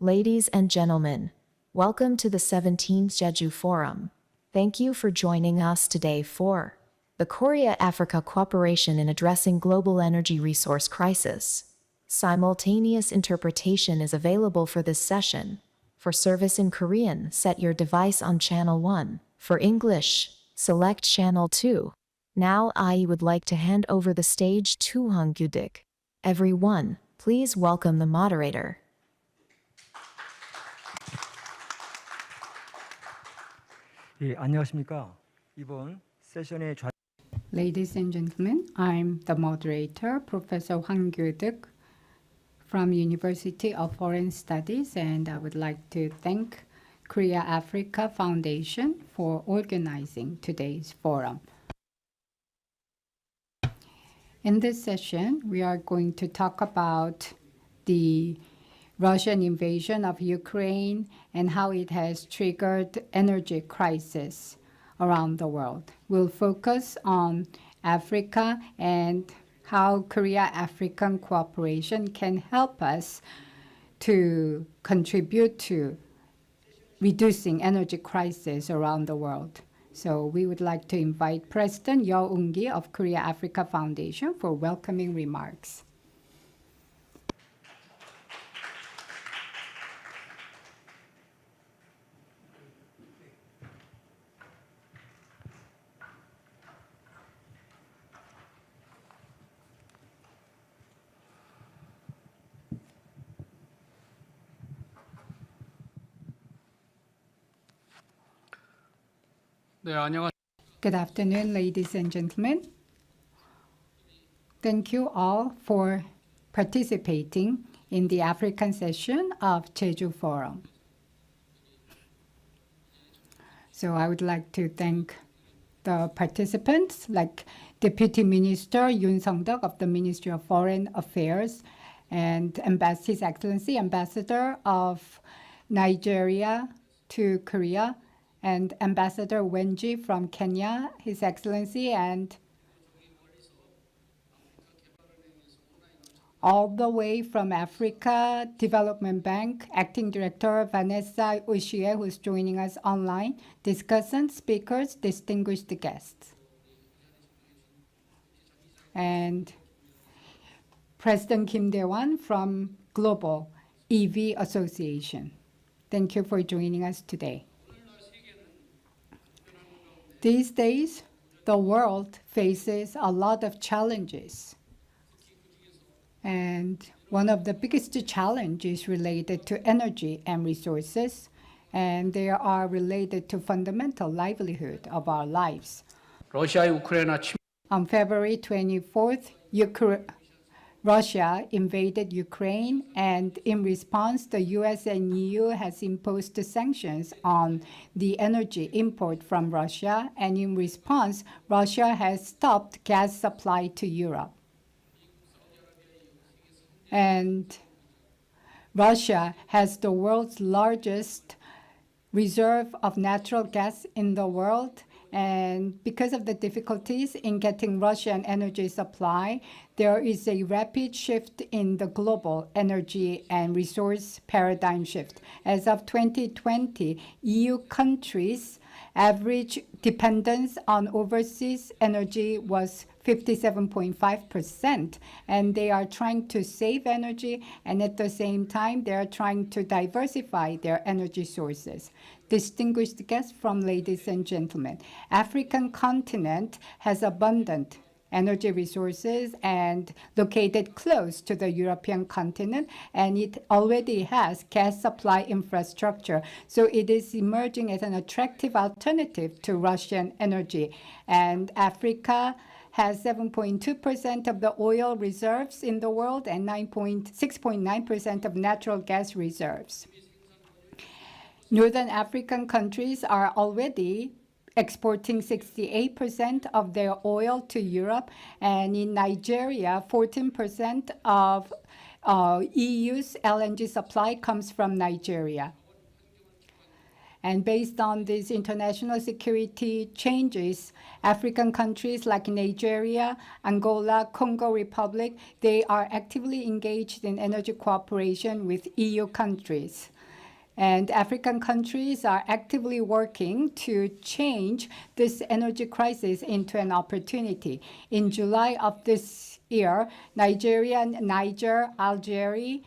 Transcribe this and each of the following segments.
Ladies and gentlemen, welcome to the 17th Jeju Forum. Thank you for joining us today for the Korea-Africa Cooperation in Addressing Global Energy Resource Crisis. Simultaneous interpretation is available for this session. For service in Korean, set your device on channel 1. For English, select channel 2. Now I would like to hand over the stage to Ungi. Everyone, please welcome the moderator. 예, 안녕하십니까. 이번 세션의 Ladies and gentlemen, I'm the moderator, Professor Ungi from University of Foreign Studies, and I would like to thank Korea-Africa Foundation for organizing today's forum. In this session, we are going to talk about the Russian invasion of Ukraine and how it has triggered energy crisis around the world. We'll focus on Africa and how Korea-African cooperation can help us to contribute to reducing energy crisis around the world. So we would like to invite President Ungi of Korea-Africa Foundation for welcoming remarks. Good afternoon, ladies and gentlemen. Thank you all for participating in the African session of Jeju Forum. So I would like to thank the participants like Deputy Minister Yoon Sung-deok of the Ministry of Foreign Affairs and His Excellency Ambassador of Nigeria to Korea, and Ambassador Wenji from Kenya, His Excellency, and all the way from Africa Development Bank, Acting Director Vanessa Ushie, who is joining us online, discussants, speakers, distinguished guests, and President Kim Dae-won from Global EV Association. Thank you for joining us today. These days, the world faces a lot of challenges. And one of the biggest challenges related to energy and resources, and they are related to fundamental livelihood of our lives. On February 24th, Russia invaded Ukraine, and in response, the US and EU has imposed sanctions on the energy import from Russia, and in response, Russia has stopped gas supply to Europe. And Russia has the world's largest reserve of natural gas in the world, and because of the difficulties in getting Russian energy supply, there is a rapid shift in the global energy and resource paradigm shift. As of 2020, EU countries' average dependence on overseas energy was 57.5%, and they are trying to save energy, and at the same time, they are trying to diversify their energy sources. Distinguished guests from ladies and gentlemen, African continent has abundant energy resources and located close to the European continent, and it already has gas supply infrastructure. So it is emerging as an attractive alternative to Russian energy. And Africa has 7.2% of the oil reserves in the world and 6.9% of natural gas reserves. Northern African countries are already exporting 68% of their oil to Europe, and in Nigeria, 14% of EU's LNG supply comes from Nigeria. And based on these international security changes, African countries like Nigeria, Angola, Congo Republic, they are actively engaged in energy cooperation with EU countries. And African countries are actively working to change this energy crisis into an opportunity. In July of this year, Niger, Algeria,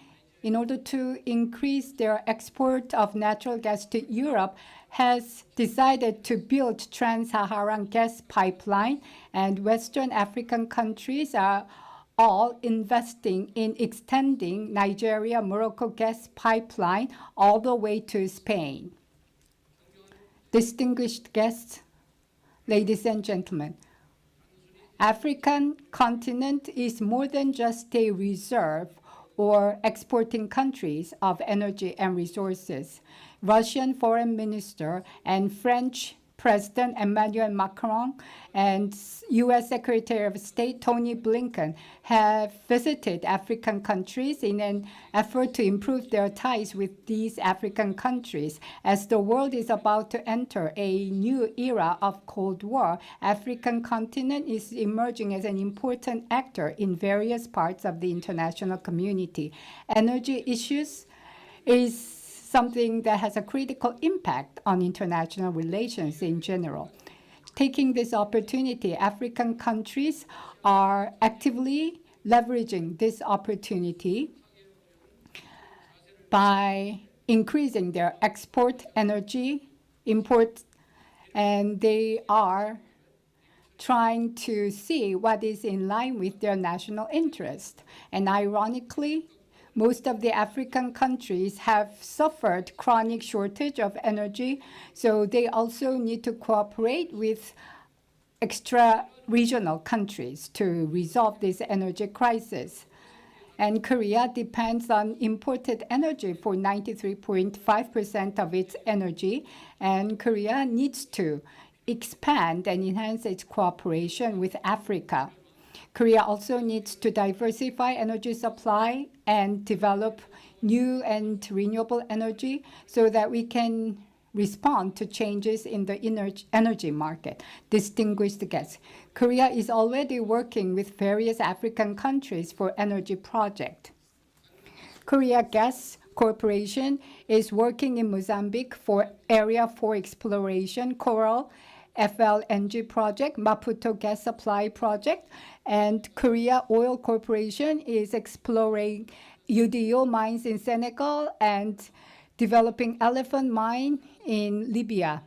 in order to increase their export of natural gas to Europe, has decided to build Trans-Saharan gas pipeline, and Western African countries are all investing in extending Nigeria-Morocco gas pipeline all the way to Spain. Distinguished guests, ladies and gentlemen, African continent is more than just a reserve or exporting countries of energy and resources. Russian Foreign Minister and French President Emmanuel Macron and U.S. Secretary of State Tony Blinken have visited African countries in an effort to improve their ties with these African countries. As the world is about to enter a new era of Cold War, African continent is emerging as an important actor in various parts of the international community. Energy issues is something that has a critical impact on international relations in general. Taking this opportunity, African countries are actively leveraging this opportunity by increasing their export energy, import, and they are trying to see what is in line with their national interest. And ironically, most of the African countries have suffered chronic shortage of energy, so they also need to cooperate with extra-regional countries to resolve this energy crisis. And Korea depends on imported energy for 93.5% of its energy, and Korea needs to expand and enhance its cooperation with Africa. Korea also needs to diversify energy supply and develop new and renewable energy so that we can respond to changes in the energy market. Distinguished guests, Korea is already working with various African countries for energy projects. Korea Gas Corporation is working in Mozambique for Area 4 exploration, Coral FLNG project, Maputo gas supply project, and Korea Oil Corporation is exploring UDO mines in Senegal and developing elephant mine in Libya.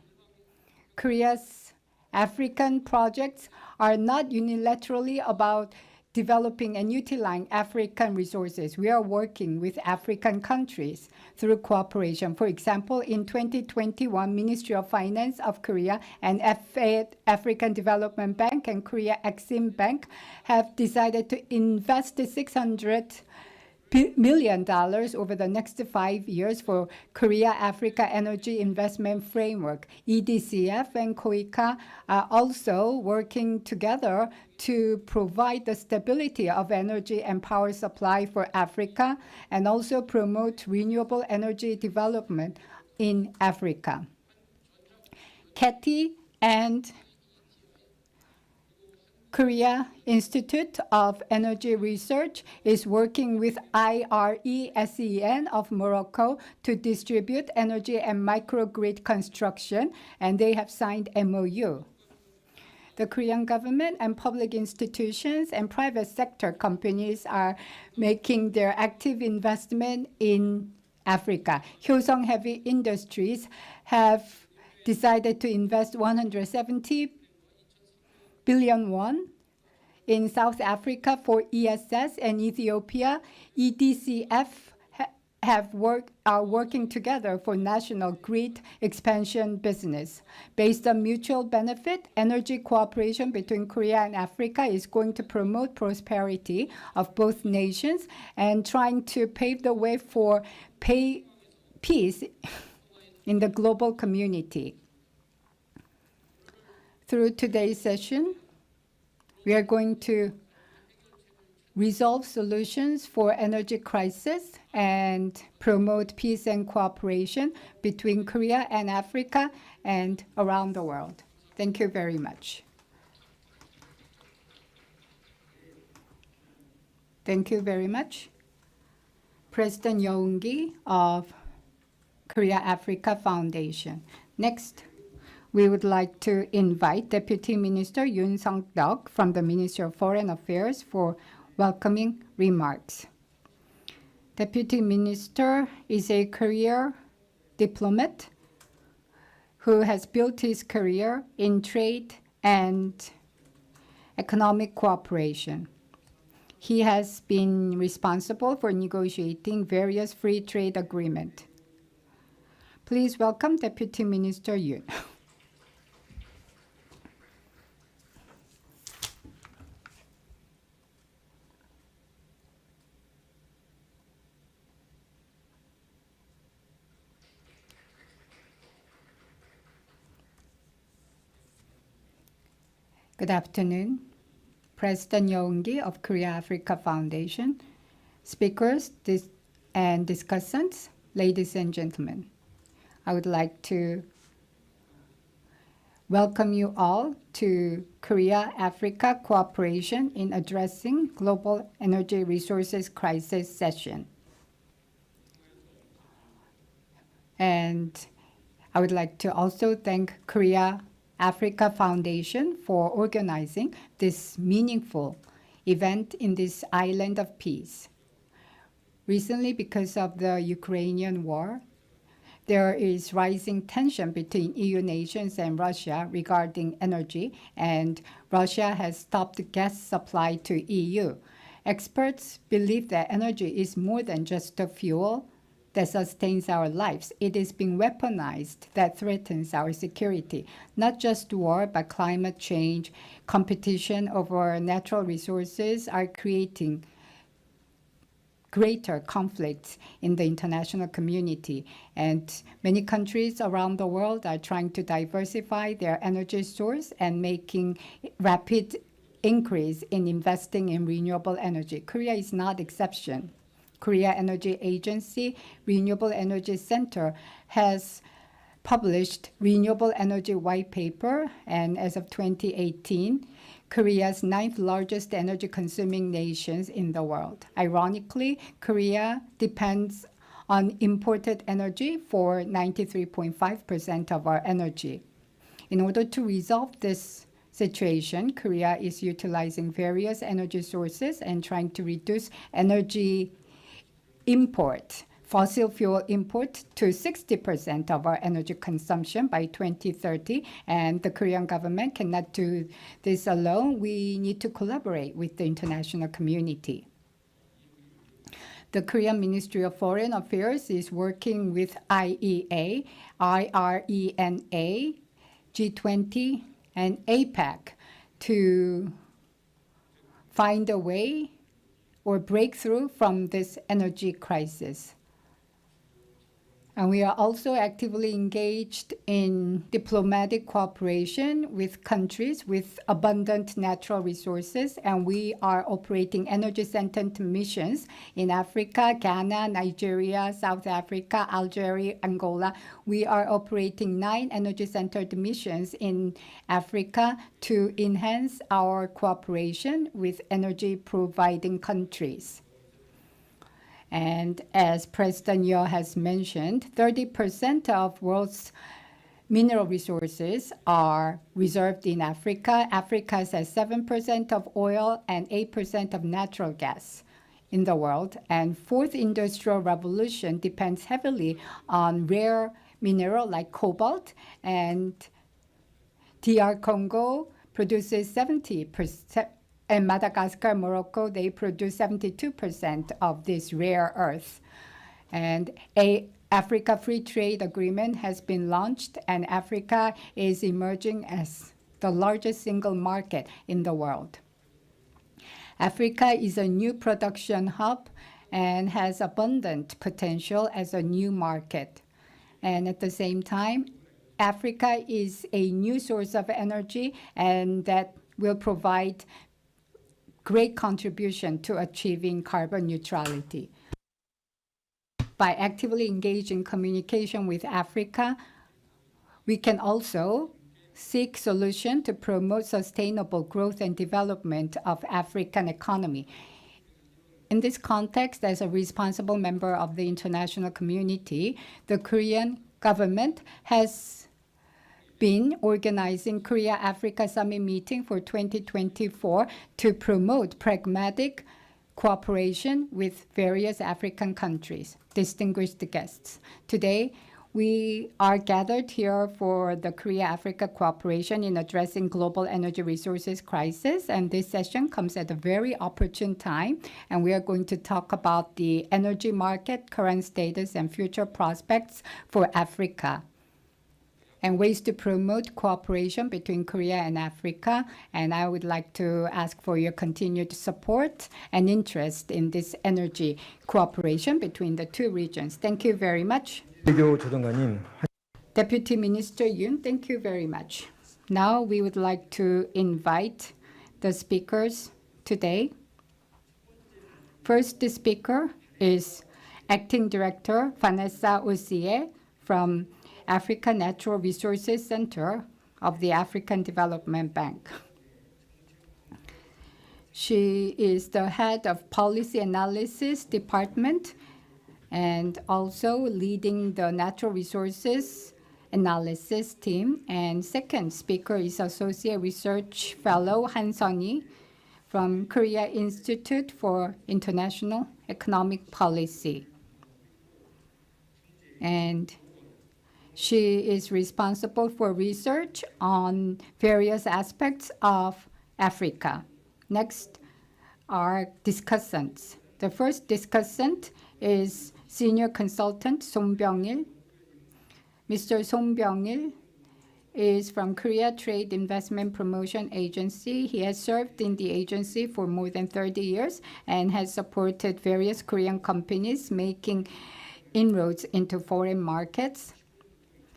Korea's African projects are not unilaterally about developing and utilizing African resources. We are working with African countries through cooperation. For example, in 2021, Ministry of Finance of Korea and African Development Bank and Korea Exim Bank have decided to invest $600 million over the next 5 years for Korea-Africa Energy Investment Framework. EDCF and KOICA are also working together to provide the stability of energy and power supply for Africa and also promote renewable energy development in Africa. KETI and Korea Institute of Energy Research is working with IRESEN of Morocco to distribute energy and microgrid construction, and they have signed MOU. The Korean government and public institutions and private sector companies are making their active investment in Africa. Hyosung Heavy Industries have decided to invest 170 billion won in South Africa for ESS, and Ethiopia. EDCF are working together for national grid expansion business. Based on mutual benefit, energy cooperation between Korea and Africa is going to promote prosperity of both nations and trying to pave the way for peace in the global community. Through today's session, we are going to resolve solutions for energy crisis and promote peace and cooperation between Korea and Africa and around the world. Thank you very much. Thank you very much. President Ungi of Korea-Africa Foundation. Next, we would like to invite Deputy Minister Yoon Sung-deok from the Ministry of Foreign Affairs for welcoming remarks. Deputy Minister is a career diplomat who has built his career in trade and economic cooperation. He has been responsible for negotiating various free trade agreements. Please welcome Deputy Minister Yoon. Good afternoon. President Ungi of Korea-Africa Foundation, speakers and discussants, ladies and gentlemen. I would like to welcome you all to Korea-Africa Cooperation in Addressing Global Energy Resources Crisis session. And I would like to also thank Korea-Africa Foundation for organizing this meaningful event in this island of peace. Recently, because of the Ukrainian war, there is rising tension between EU nations and Russia regarding energy, and Russia has stopped gas supply to EU. Experts believe that energy is more than just a fuel that sustains our lives. It is being weaponized that threatens our security. Not just war, but climate change, competition over natural resources are creating greater conflicts in the international community. And many countries around the world are trying to diversify their energy source and making rapid increase in investing in renewable energy. Korea is not exception. Korea Energy Agency Renewable Energy Center has published renewable energy white paper, and as of 2018, Korea's 9th largest energy consuming nations in the world. Ironically, Korea depends on imported energy for 93.5% of our energy. In order to resolve this situation, Korea is utilizing various energy sources and trying to reduce energy import, fossil fuel import, to 60% of our energy consumption by 2030. And the Korean government cannot do this alone. We need to collaborate with the international community. The Korean Ministry of Foreign Affairs is working with IEA, IRENA, G20, and APEC to find a way or breakthrough from this energy crisis. And we are also actively engaged in diplomatic cooperation with countries with abundant natural resources, and we are operating energy-centered missions in Africa, Ghana, Nigeria, South Africa, Algeria, Angola. We are operating 9 energy-centered missions in Africa to enhance our cooperation with energy-providing countries. And as President Yo has mentioned, 30% of world's mineral resources are reserved in Africa. Africa has 7% of oil and 8% of natural gas in the world. And fourth industrial revolution depends heavily on rare mineral like cobalt, and DR Congo produces 70%. And Madagascar, Morocco, they produce 72% of this rare earth. And a Africa Free Trade Agreement has been launched, and Africa is emerging as the largest single market in the world. Africa is a new production hub and has abundant potential as a new market. And at the same time, Africa is a new source of energy, and that will provide great contribution to achieving carbon neutrality. By actively engaging communication with Africa, we can also seek solutions to promote sustainable growth and development of African economy. In this context, as a responsible member of the international community, the Korean government has been organizing Korea-Africa Summit meeting for 2024 to promote pragmatic cooperation with various African countries. Distinguished guests, today we are gathered here for the Korea-Africa cooperation in addressing global energy resources crisis, and this session comes at a very opportune time, and we are going to talk about the energy market, current status, and future prospects for Africa, and ways to promote cooperation between Korea and Africa. And I would like to ask for your continued support and interest in this energy cooperation between the two regions. Thank you very much. 외교 조정관님, Deputy Minister Yoon, thank you very much. Now we would like to invite the speakers today. First speaker is Acting Director Vanessa Usie from Africa Natural Resources Center of the African Development Bank. She is the head of Policy Analysis Department and also leading the Natural Resources Analysis team. And second speaker is Associate Research Fellow Han Sunny from Korea Institute for International Economic Policy. And she is responsible for research on various aspects of Africa. Next are discussants. The first discussant is Senior Consultant Song Byung-il. Mr. Song Byung-il is from Korea Trade Investment Promotion Agency. He has served in the agency for more than 30 years and has supported various Korean companies making inroads into foreign markets.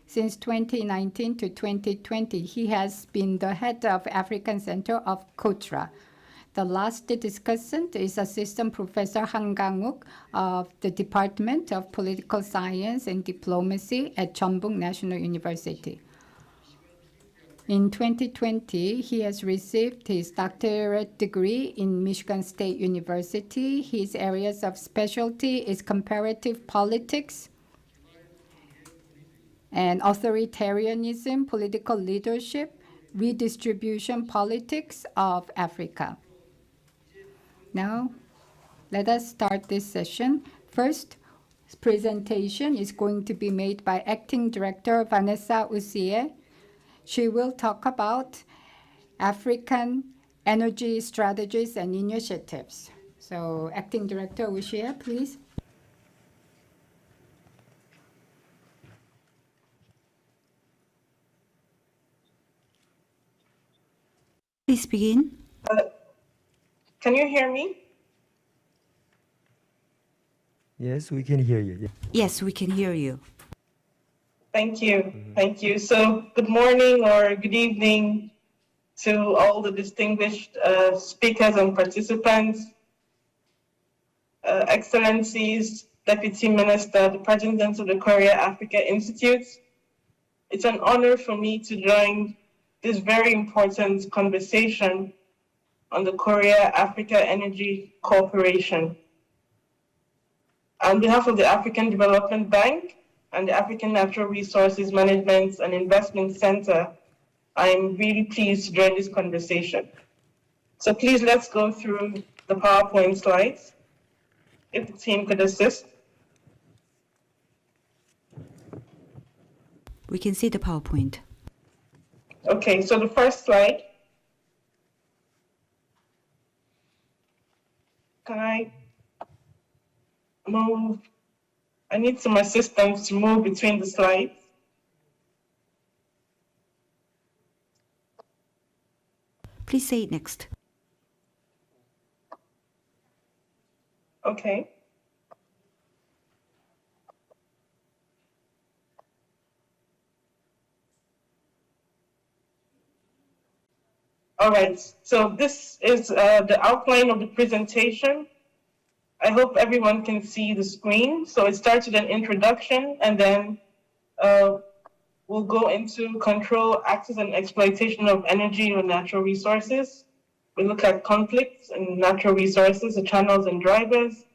Since 2019 to 2020, he has been the head of African Center of KOTRA. The last discussant is Assistant Professor Han Kang-wook of the Department of Political Science and Diplomacy at Jeonbuk National University. In 2020, he has received his doctorate degree in Michigan State University. His areas of specialty is comparative politics and authoritarianism, political leadership, redistribution politics of Africa. Now, let us start this session. First presentation is going to be made by Acting Director Vanessa Usie. She will talk about African energy strategies and initiatives. So, Acting Director Usie, please. Please begin. Can you hear me? yes, we can hear you. Yes, we can hear you. Thank you. Thank you. So good morning or good evening to all the distinguished speakers and participants, Excellencies, Deputy Minister, the President of the Korea Africa Institute. It's an honor for me to join this very important conversation on the Korea-Africa Energy Cooperation. On behalf of the African Development Bank and the African Natural Resources Management and Investment Center, I'm really pleased to join this conversation. So please, let's go through the PowerPoint slides, if the team could assist. We can see the PowerPoint. Okay, so the first slide. Can I move? I need some assistance to move between the slides. Please say it next. Okay. All right, so this is the outline of the presentation. I hope everyone can see the screen. So it starts with an introduction, and then we'll go into control, access, and exploitation of energy or natural resources. we look at conflicts and natural resources, the channels and drivers,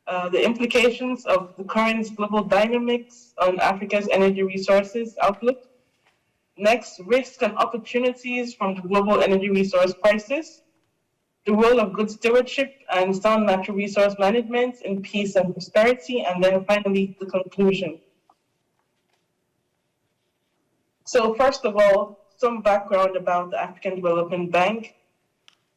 the implications of the current global dynamics on Africa's energy resources outlook. Next, risks and opportunities from the global energy resource crisis, the role of good stewardship and sound natural resource management in peace and prosperity, and then finally, the conclusion. So first of all, some background about the African Development Bank.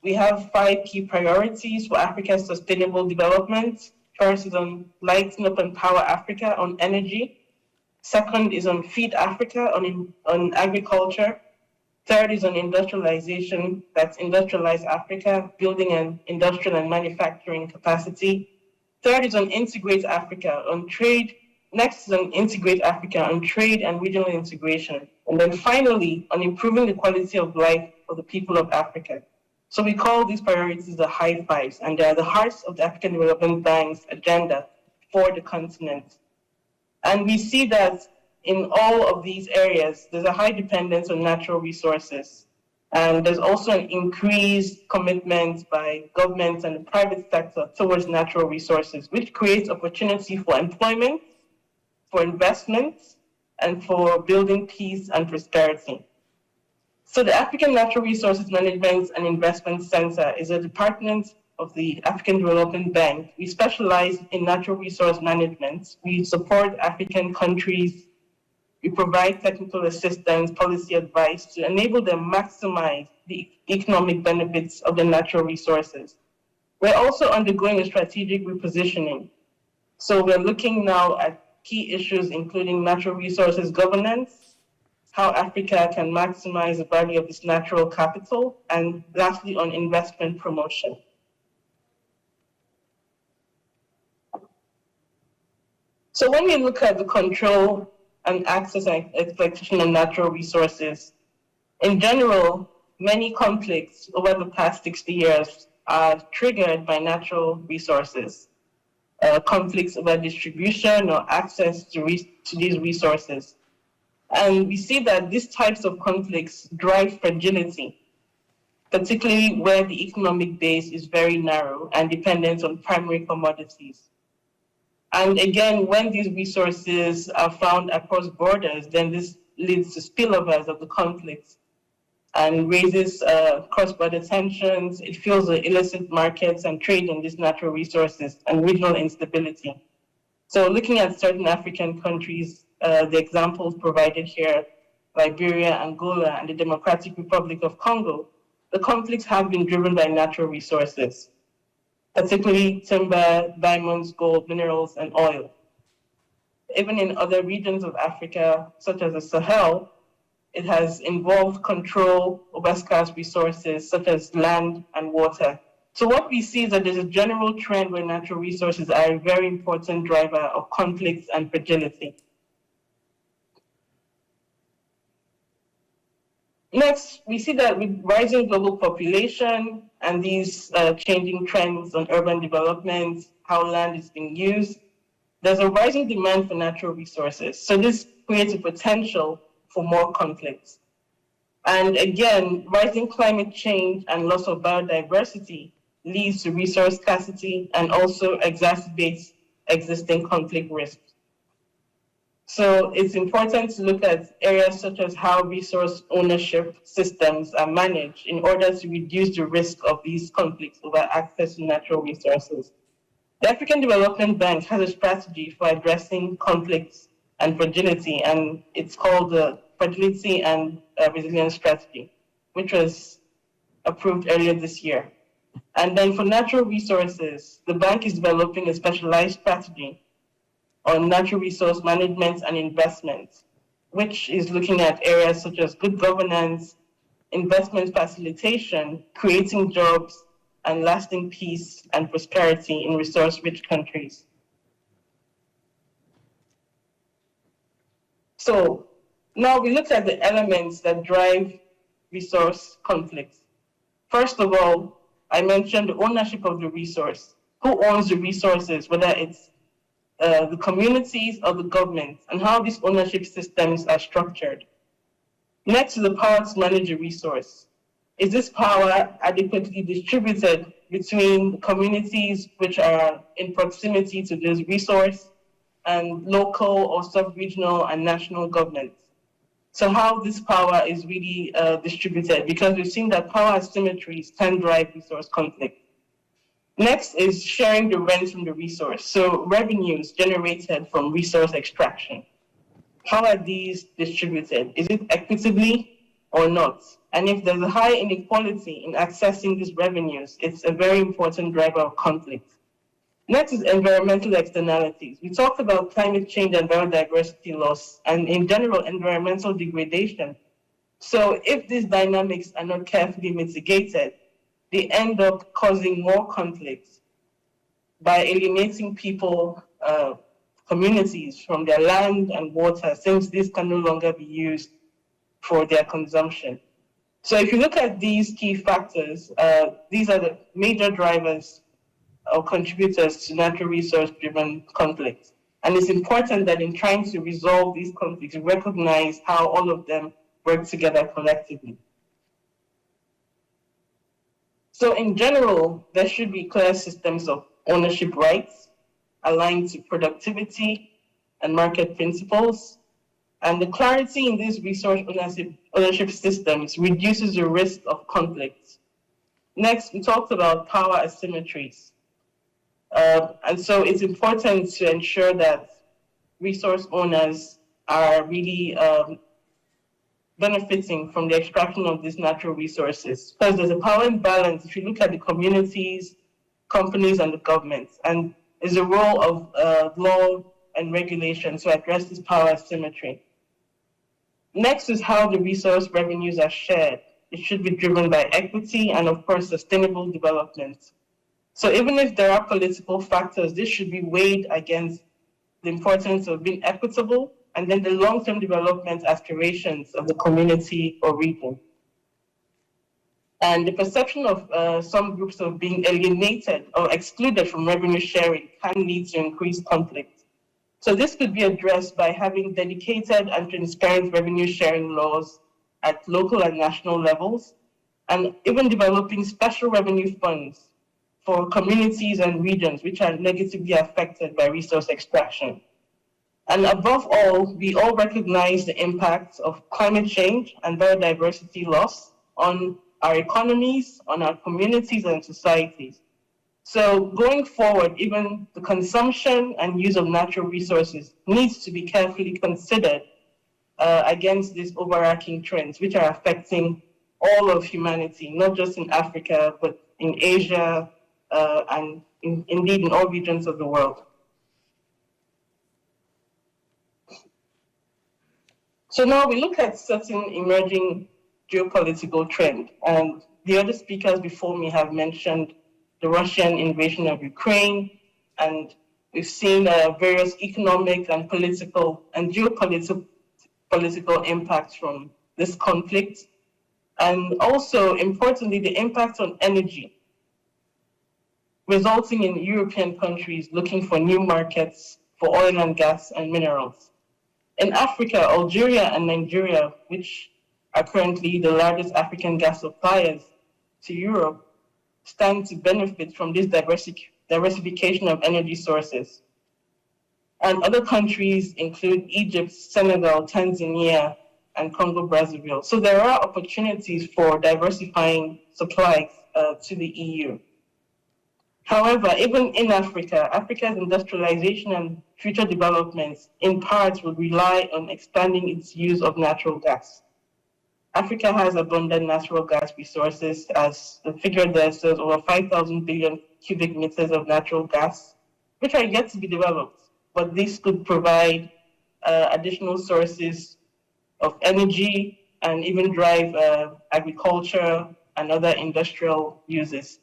We have 5 key priorities for Africa's sustainable development. First is on Lighten Up and Power Africa on energy. Second is on Feed Africa on agriculture. Third is on industrialization, that's Industrialize Africa, building an industrial and manufacturing capacity. Third is on Integrate Africa on trade. Next is on Integrate Africa on trade and regional integration. And then finally, on improving the quality of life for the people of Africa. So we call these priorities the high fives, and they are the hearts of the African Development Bank's agenda for the continent. And we see that in all of these areas, there's a high dependence on natural resources. And there's also an increased commitment by governments and the private sector towards natural resources, which creates opportunity for employment, for investment, and for building peace and prosperity. So the African Natural Resources Management and Investment Center is a department of the African Development Bank. We specialize in natural resource management. We support African countries. We provide technical assistance, policy advice to enable them maximize the economic benefits of the natural resources. We're also undergoing a strategic repositioning. So we're looking now at key issues including natural resources governance, how Africa can maximize the value of its natural capital, and lastly on investment promotion. So when we look at the control and access and exploitation of natural resources, in general, many conflicts over the past 60 years are triggered by natural resources, conflicts over distribution or access to these resources. And we see that these types of conflicts drive fragility, particularly where the economic base is very narrow and dependent on primary commodities. And again, when these resources are found across borders, then this leads to spillovers of the conflicts and raises cross-border tensions. It fuels the illicit markets and trade in these natural resources and regional instability. So looking at certain African countries, the examples provided here, Liberia, Angola, and the Democratic Republic of Congo, the conflicts have been driven by natural resources, particularly timber, diamonds, gold, minerals, and oil. Even in other regions of Africa, such as the Sahel, it has involved control over scarce resources, such as land and water. So what we see is that there's a general trend where natural resources are a very important driver of conflicts and fragility. Next, we see that with rising global population and these changing trends on urban development, how land is being used, there's a rising demand for natural resources. So this creates a potential for more conflicts. And again, rising climate change and loss of biodiversity leads to resource scarcity and also exacerbates existing conflict risks. So it's important to look at areas such as how resource ownership systems are managed in order to reduce the risk of these conflicts over access to natural resources. The African Development Bank has a strategy for addressing conflicts and fragility, and it's called the Fragility and Resilience Strategy, which was approved earlier this year. And then for natural resources, the bank is developing a specialized strategy on natural resource management and investment, which is looking at areas such as good governance, investment facilitation, creating jobs, and lasting peace and prosperity in resource-rich countries. So now we look at the elements that drive resource conflicts. First of all, I mentioned the ownership of the resource. Who owns the resources, whether it's the communities or the government, and how these ownership systems are structured. Next is the power to manage a resource. is this power adequately distributed between communities which are in proximity to this resource and local or sub-regional and national governments? So how this power is really distributed, because we've seen that power asymmetries can drive resource conflict. Next is sharing the rent from the resource. So revenues generated from resource extraction. How are these distributed? Is it equitably or not? And if there's a high inequality in accessing these revenues, it's a very important driver of conflict. Next is environmental externalities. We talked about climate change and biodiversity loss, and in general, environmental degradation. So if these dynamics are not carefully mitigated, they end up causing more conflicts by alienating people, communities from their land and water, since this can no longer be used for their consumption. So if you look at these key factors, these are the major drivers or contributors to natural resource-driven conflicts. And it's important that in trying to resolve these conflicts, we recognize how all of them work together collectively. So in general, there should be clear systems of ownership rights aligned to productivity and market principles. And the clarity in these resource ownership systems reduces the risk of conflict. Next, we talked about power asymmetries. And so it's important to ensure that resource owners are really benefiting from the extraction of these natural resources, because there's a power imbalance if you look at the communities, companies, and the governments. And there's a role of law and regulation to address this power asymmetry. Next is how the resource revenues are shared. It should be driven by equity and, of course, sustainable development. So even if there are political factors, this should be weighed against the importance of being equitable and then the long-term development aspirations of the community or region. And the perception of some groups of being alienated or excluded from revenue sharing can lead to increased conflict. So this could be addressed by having dedicated and transparent revenue sharing laws at local and national levels, and even developing special revenue funds for communities and regions which are negatively affected by resource extraction. And above all, we all recognize the impacts of climate change and biodiversity loss on our economies, on our communities and societies. So going forward, even the consumption and use of natural resources needs to be carefully considered against these overarching trends, which are affecting all of humanity, not just in Africa, but in Asia, and indeed in all regions of the world. So now we look at certain emerging geopolitical trends, and the other speakers before me have mentioned the Russian invasion of Ukraine, and we've seen various economic and political and geopolitical impacts from this conflict, and also importantly the impact on energy, resulting in European countries looking for new markets for oil and gas and minerals. In Africa, Algeria and Nigeria, which are currently the largest African gas suppliers to Europe, stand to benefit from this diversification of energy sources. And other countries include Egypt, Senegal, Tanzania, and Congo-Brazzaville. So there are opportunities for diversifying supplies to the EU. However, even in Africa, Africa's industrialization and future developments in part will rely on expanding its use of natural gas. Africa has abundant natural gas resources, as the figure there says, over 5,000 billion cubic meters of natural gas, which are yet to be developed. But this could provide additional sources of energy and even drive agriculture and other industrial uses.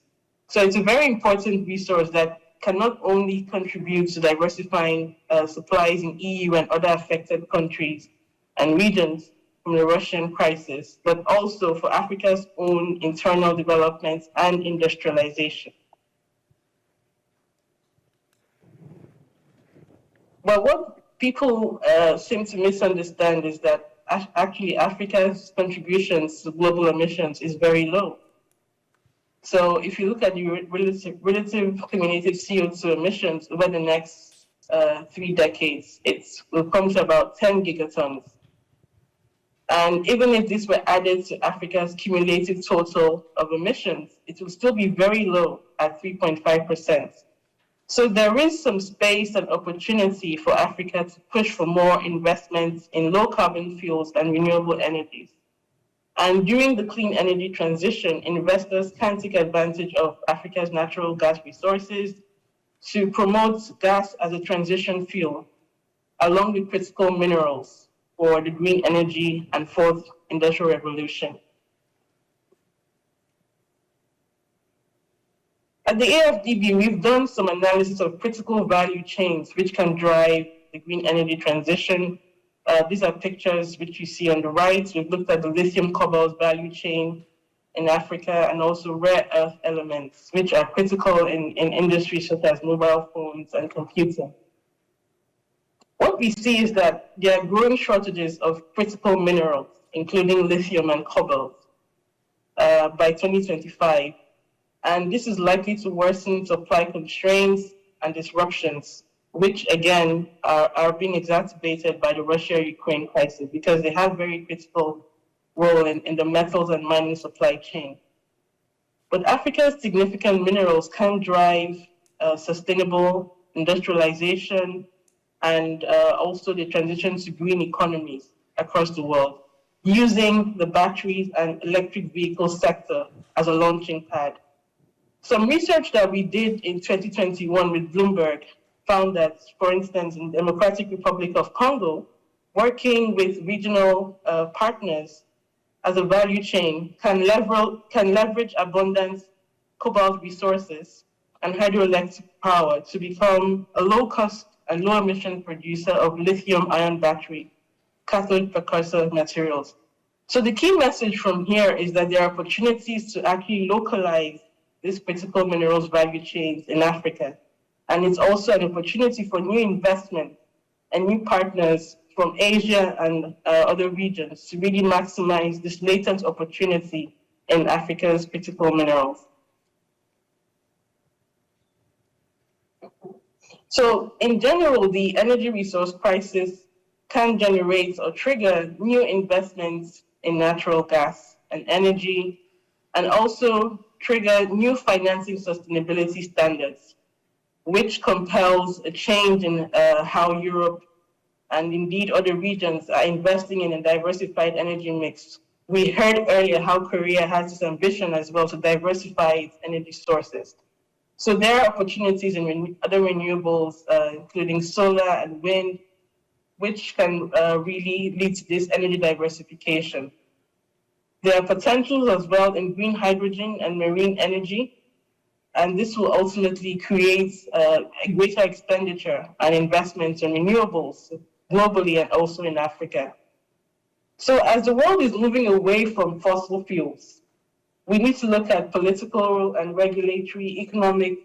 So it's a very important resource that can not only contribute to diversifying supplies in EU and other affected countries and regions from the Russian crisis, but also for Africa's own internal development and industrialization. But what people seem to misunderstand is that actually Africa's contributions to global emissions is very low. So if you look at the relative cumulative CO2 emissions over the next 3 decades, it will come to about 10 gigatons. And even if this were added to Africa's cumulative total of emissions, it will still be very low at 3.5%. So there is some space and opportunity for Africa to push for more investments in low carbon fuels and renewable energies. And during the clean energy transition, investors can take advantage of Africa's natural gas resources to promote gas as a transition fuel, along with critical minerals for the green energy and fourth industrial revolution. At the AFDB, we've done some analysis of critical value chains which can drive the green energy transition. These are pictures which you see on the right. We've looked at the lithium cobalt value chain in Africa and also rare earth elements, which are critical in industries such as mobile phones and computing. What we see is that there are growing shortages of critical minerals, including lithium and cobalt, by 2025. And this is likely to worsen supply constraints and disruptions, which again are being exacerbated by the Russia-Ukraine crisis because they have very critical role in the metals and mining supply chain. But Africa's significant minerals can drive sustainable industrialization and also the transition to green economies across the world, using the batteries and electric vehicle sector as a launching pad. Some research that we did in 2021 with Bloomberg found that, for instance, in the Democratic Republic of Congo, working with regional partners as a value chain can leverage abundant cobalt resources and hydroelectric power to become a low-cost and low-emission producer of lithium-ion battery cathode precursor materials. So the key message from here is that there are opportunities to actually localize these critical minerals value chains in Africa. And it's also an opportunity for new investment and new partners from Asia and other regions to really maximize this latent opportunity in Africa's critical minerals. So in general, the energy resource crisis can generate or trigger new investments in natural gas and energy, and also trigger new financing sustainability standards, which compels a change in how Europe and indeed other regions are investing in a diversified energy mix. We heard earlier how Korea has this ambition as well to diversify its energy sources. So there are opportunities in other renewables, including solar and wind, which can really lead to this energy diversification. There are potentials as well in green hydrogen and marine energy, and this will ultimately create a greater expenditure and investments in renewables globally and also in Africa. So as the world is moving away from fossil fuels, we need to look at political and regulatory, economic,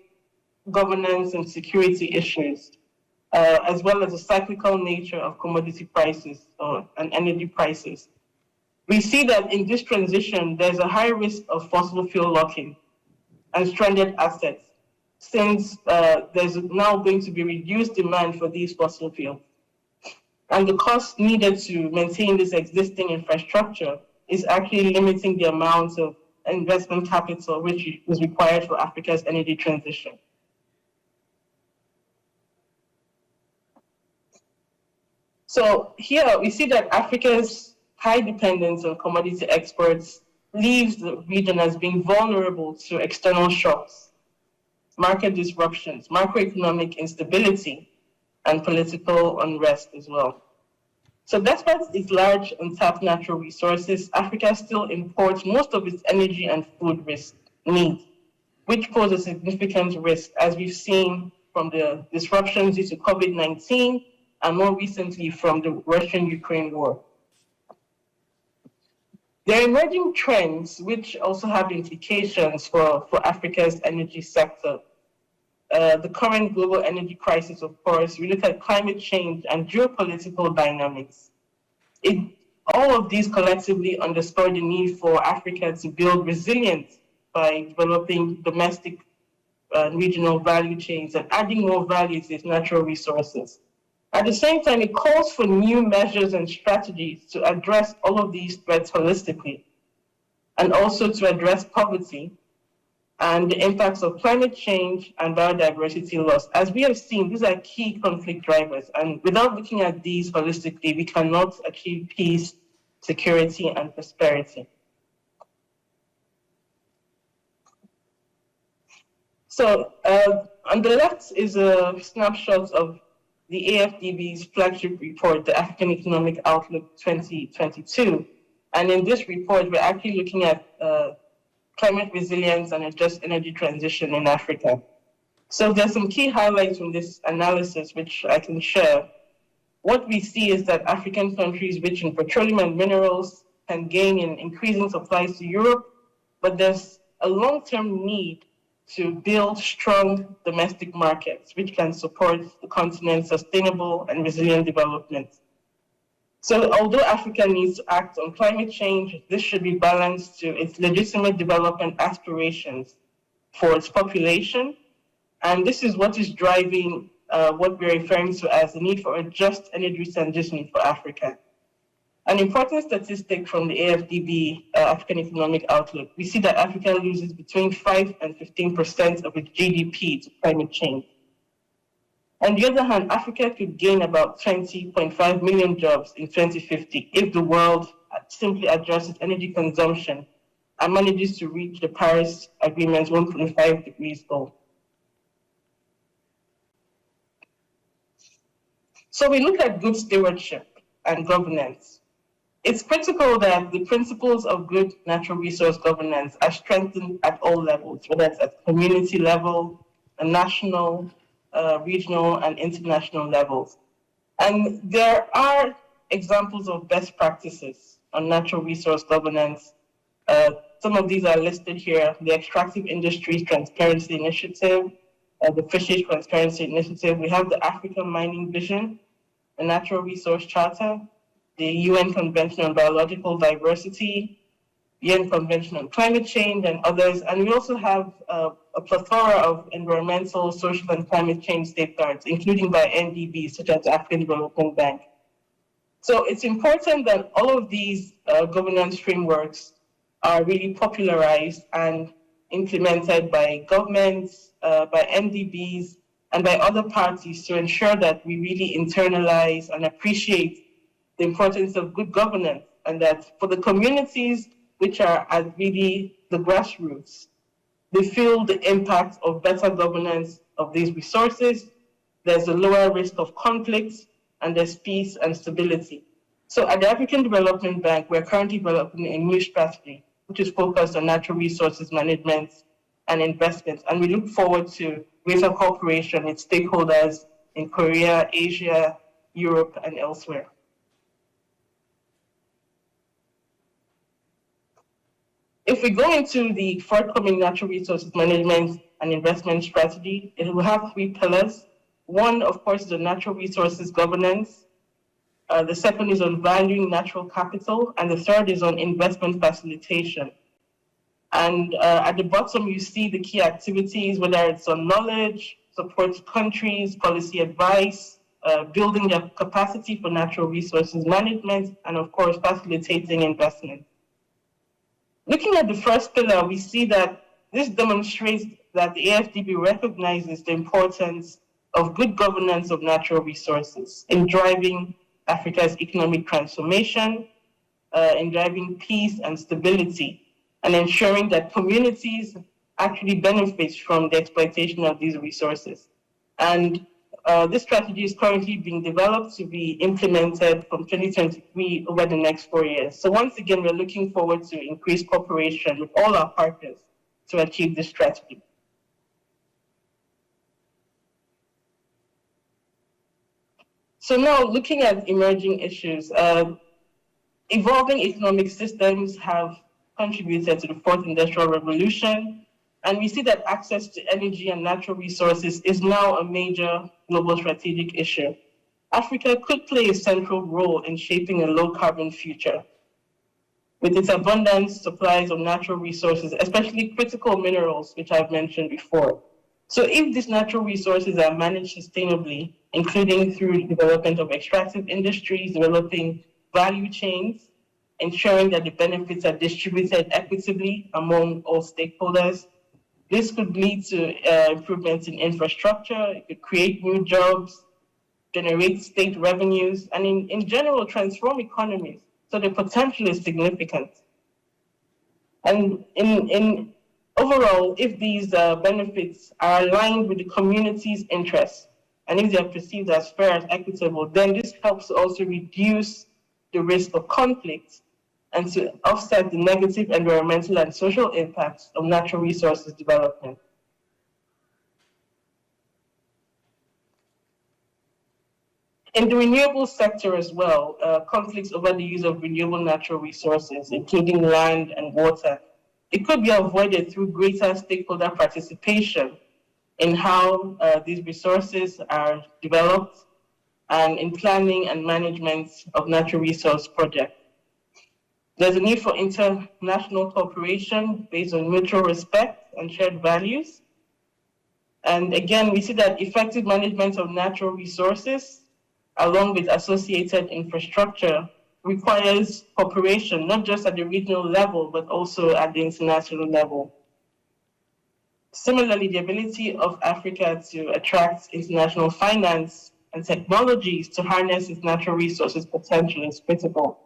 governance and security issues, as well as the cyclical nature of commodity prices and energy prices. We see that in this transition, there's a high risk of fossil fuel lock-in and stranded assets, since there's now going to be reduced demand for these fossil fuels. And the cost needed to maintain this existing infrastructure is actually limiting the amount of investment capital which is required for Africa's energy transition. So here we see that Africa's high dependence on commodity exports leaves the region as being vulnerable to external shocks, market disruptions, macroeconomic instability, and political unrest as well. So despite its large untapped natural resources, Africa still imports most of its energy and food needs, which pose a significant risk, as we've seen from the disruptions due to COVID-19 and more recently from the Russian-Ukraine war. There are emerging trends which also have implications for Africa's energy sector. The current global energy crisis, of course, we look at climate change and geopolitical dynamics. It all of these collectively underscore the need for Africa to build resilience by developing domestic and regional value chains and adding more value to its natural resources. At the same time, it calls for new measures and strategies to address all of these threats holistically, and also to address poverty and the impacts of climate change and biodiversity loss. As we have seen, these are key conflict drivers, and without looking at these holistically, we cannot achieve peace, security, and prosperity. So on the left is a snapshot of the AFDB's flagship report, the African Economic Outlook 2022. And in this report, we're actually looking at climate resilience and a just energy transition in Africa. So there's some key highlights from this analysis, which I can share. What we see is that African countries rich in petroleum and minerals can gain in increasing supplies to Europe, but there's a long-term need to build strong domestic markets, which can support the continent's sustainable and resilient development. So although Africa needs to act on climate change, this should be balanced to its legitimate development aspirations for its population. And this is what is driving what we're referring to as the need for a just energy transition for Africa. An important statistic from the AFDB African Economic Outlook, we see that Africa loses between 5 and 15% of its GDP to climate change. On the other hand, Africa could gain about 20.5 million jobs in 2050 if the world simply adjusts energy consumption and manages to reach the Paris Agreement's 1.5 degrees goal. So we look at good stewardship and governance. It's critical that the principles of good natural resource governance are strengthened at all levels, whether it's at community level, a national, regional, and international levels. And there are examples of best practices on natural resource governance. Some of these are listed here: the Extractive Industries Transparency Initiative, the Fisheries Transparency Initiative. We have the African Mining Vision, the Natural Resource Charter, the UN Convention on Biological Diversity, UN Convention on Climate Change, and others. And we also have a plethora of environmental, social, and climate change safeguards, including by NDBs, such as the African Development Bank. So it's important that all of these governance frameworks are really popularized and implemented by governments, by NDBs, and by other parties to ensure that we really internalize and appreciate the importance of good governance, and that for the communities which are at really the grassroots, they feel the impact of better governance of these resources. There's a lower risk of conflicts, and there's peace and stability. So at the African Development Bank, we're currently developing a new strategy, which is focused on natural resources management and investment. And we look forward to greater cooperation with stakeholders in Korea, Asia, Europe, and elsewhere. If we go into the forthcoming natural resources management and investment strategy, it will have 3 pillars. One, of course, is on natural resources governance. The second is on valuing natural capital. And the third is on investment facilitation. And at the bottom, you see the key activities, whether it's on knowledge, support to countries, policy advice, building their capacity for natural resources management, and of course, facilitating investment. Looking at the first pillar, we see that this demonstrates that the AFDB recognizes the importance of good governance of natural resources in driving Africa's economic transformation, in driving peace and stability, and ensuring that communities actually benefit from the exploitation of these resources. And this strategy is currently being developed to be implemented from 2023 over the next 4 years. So once again, we're looking forward to increased cooperation with all our partners to achieve this strategy. So now looking at emerging issues, evolving economic systems have contributed to the 4th Industrial Revolution. And we see that access to energy and natural resources is now a major global strategic issue. Africa could play a central role in shaping a low-carbon future. With its abundant supplies of natural resources, especially critical minerals, which I've mentioned before. So if these natural resources are managed sustainably, including through the development of extractive industries, developing value chains, ensuring that the benefits are distributed equitably among all stakeholders, this could lead to improvements in infrastructure, it could create new jobs, generate state revenues, and in general, transform economies. So the potential is significant. And in overall, if these benefits are aligned with the community's interests, and if they are perceived as fair and equitable, then this helps also reduce the risk of conflict and to offset the negative environmental and social impacts of natural resources development. In the renewable sector as well, conflicts over the use of renewable natural resources, including land and water, it could be avoided through greater stakeholder participation in how these resources are developed and in planning and management of natural resource projects. There's a need for international cooperation based on mutual respect and shared values. And again, we see that effective management of natural resources along with associated infrastructure requires cooperation, not just at the regional level, but also at the international level. Similarly, the ability of Africa to attract international finance and technologies to harness its natural resources potential is critical.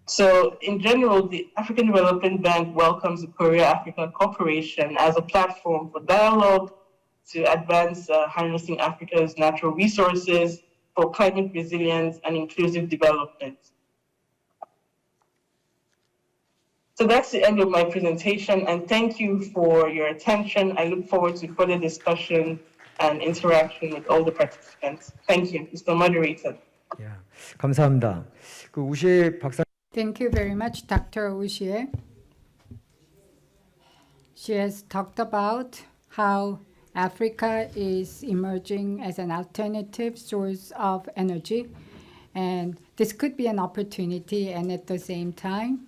So in general, the African Development Bank welcomes the Korea-Africa Cooperation as a platform for dialogue to advance harnessing Africa's natural resources for climate resilience and inclusive development. So that's the end of my presentation, and thank you for your attention. I look forward to further discussion and interaction with all the participants. Thank you, Mr. Moderator. 야, 감사합니다. 그 우시에 박사 Thank you very much, Dr. Ushie. She has talked about how Africa is emerging as an alternative source of energy, and this could be an opportunity, and at the same time,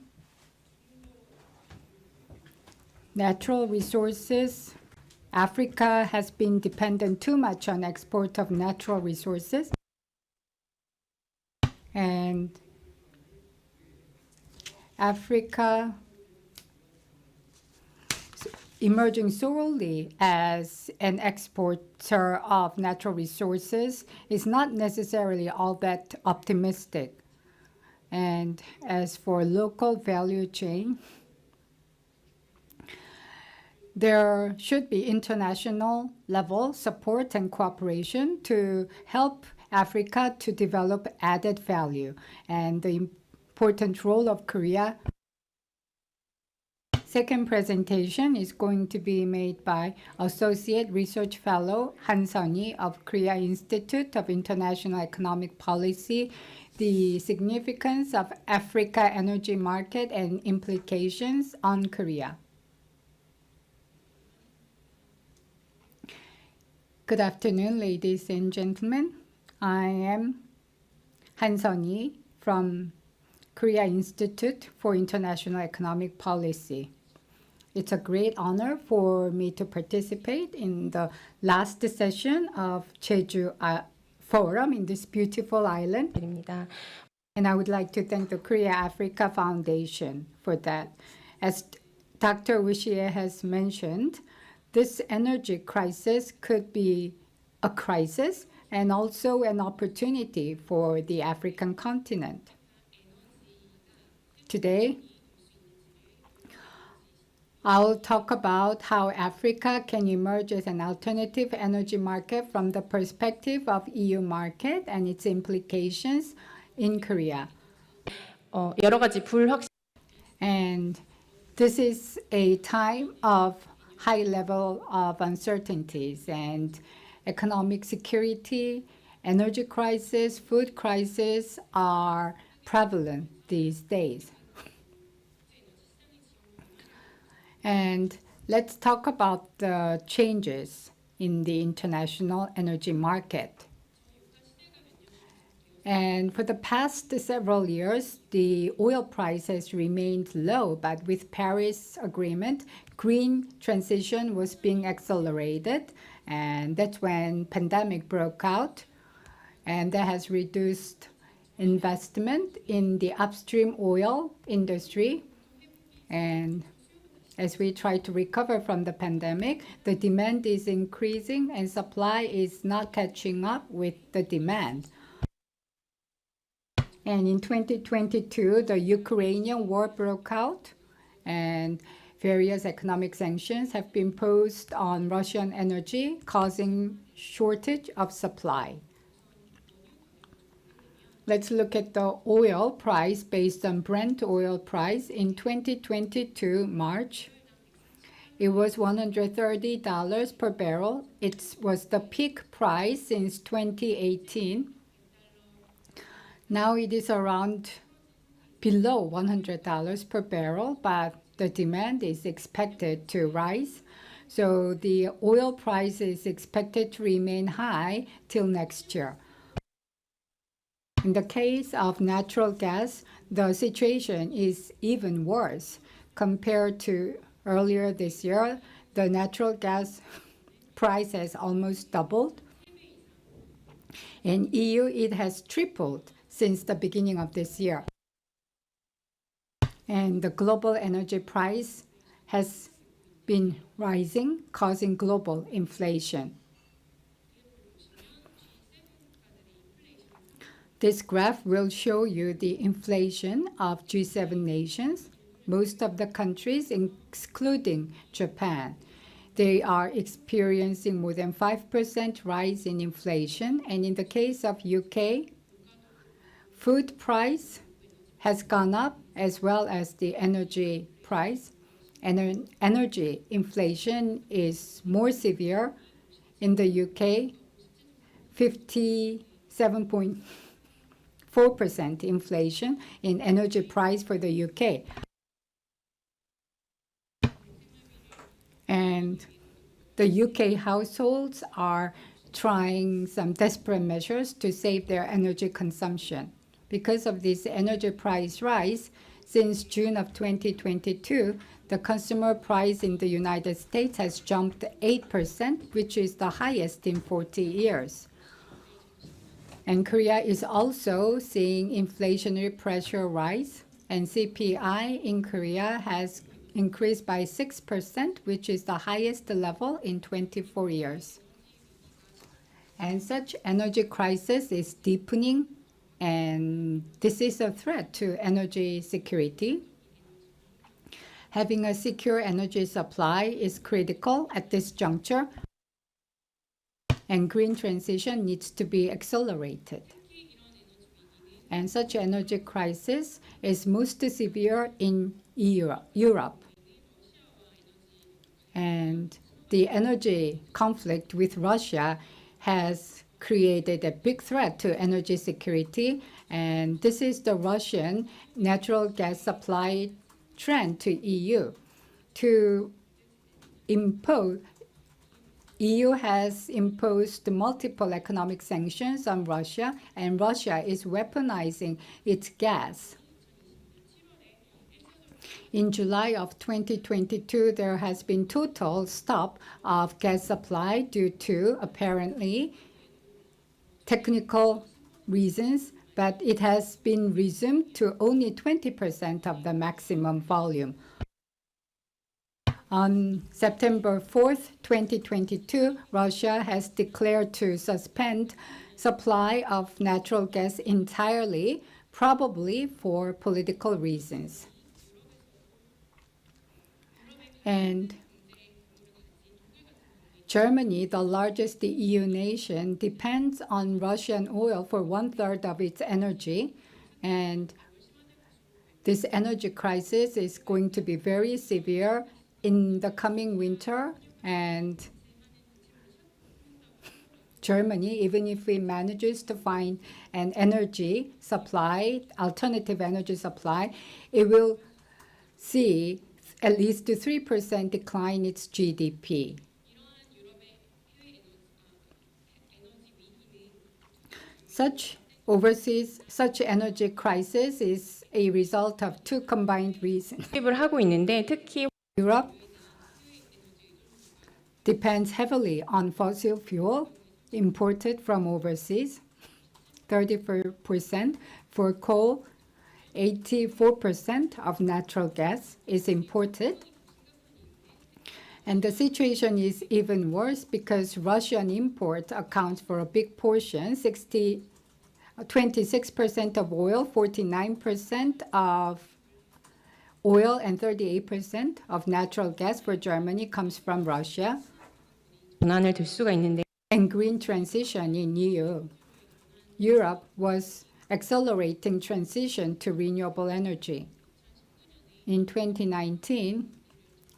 natural resources. Africa has been dependent too much on export of natural resources, and Africa emerging solely as an exporter of natural resources is not necessarily all that optimistic. And as for local value chain, there should be international level support and cooperation to help Africa to develop added value, and the important role of Korea. Second presentation is going to be made by Associate Research Fellow Han Sunny of Korea Institute of International Economic Policy, the significance of Africa energy market and implications on Korea. Good afternoon, ladies and gentlemen. I am Han Sunny from Korea Institute for International Economic Policy. It's a great honor for me to participate in the last session of Jeju Forum in this beautiful island. And I would like to thank the Korea Africa Foundation for that. As Dr. Ushie has mentioned, this energy crisis could be a crisis and also an opportunity for the African continent. Today, I'll talk about how Africa can emerge as an alternative energy market from the perspective of EU market and its implications in Korea. 여러 가지 And this is a time of high level of uncertainties and economic security, energy crisis, food crisis are prevalent these days. And let's talk about the changes in the international energy market. And for the past several years, the oil price has remained low, but with Paris Agreement, green transition was being accelerated, and that's when pandemic broke out, and that has reduced investment in the upstream oil industry. And as we try to recover from the pandemic, the demand is increasing and supply is not catching up with the demand. And in 2022, the Ukrainian war broke out, and various economic sanctions have been imposed on Russian energy, causing shortage of supply. Let's look at the oil price based on Brent oil price. In 2022 March, it was $130 per barrel. It was the peak price since 2018. Now it is around below $100 per barrel, but the demand is expected to rise. So the oil price is expected to remain high till next year. In the case of natural gas, the situation is even worse. Compared to earlier this year, the natural gas price has almost doubled. In EU, it has tripled since the beginning of this year. And the global energy price has been rising, causing global inflation. This graph will show you the inflation of G7 nations, most of the countries, excluding Japan. They are experiencing more than 5% rise in inflation. And in the case of UK, food price has gone up as well as the energy price. And energy inflation is more severe in the UK, 57.4% inflation in energy price for the UK. And the UK households are trying some desperate measures to save their energy consumption. Because of this energy price rise, since June of 2022, the consumer price in the United States has jumped 8%, which is the highest in 40 years. And Korea is also seeing inflationary pressure rise, and CPI in Korea has increased by 6%, which is the highest level in 24 years. And such energy crisis is deepening, and this is a threat to energy security. Having a secure energy supply is critical at this juncture, and green transition needs to be accelerated. And such energy crisis is most severe in Europe. And the energy conflict with Russia has created a big threat to energy security, and this is the Russian natural gas supply trend to EU. To impose, EU has imposed multiple economic sanctions on Russia, and Russia is weaponizing its gas. In July of 2022, there has been total stop of gas supply due to apparently technical reasons, but it has been resumed to only 20% of the maximum volume. On September 4th, 2022, Russia has declared to suspend supply of natural gas entirely, probably for political reasons. And Germany, the largest EU nation, depends on Russian oil for 1/3 of its energy. And this energy crisis is going to be very severe in the coming winter. And Germany, even if it manages to find an energy supply, alternative energy supply, it will see at least a 3% decline in its GDP. Such overseas, such energy crisis is a result of two combined reasons. 수입을 하고 있는데 특히 Europe depends heavily on fossil fuel imported from overseas, 34%. For coal, 84% of natural gas is imported. And the situation is even worse because Russian import accounts for a big portion, 26% of oil, 49% of oil, and 38% of natural gas for Germany comes from Russia. 전환을 들 수가 있는데 And green transition in EU. Europe was accelerating transition to renewable energy. In 2019,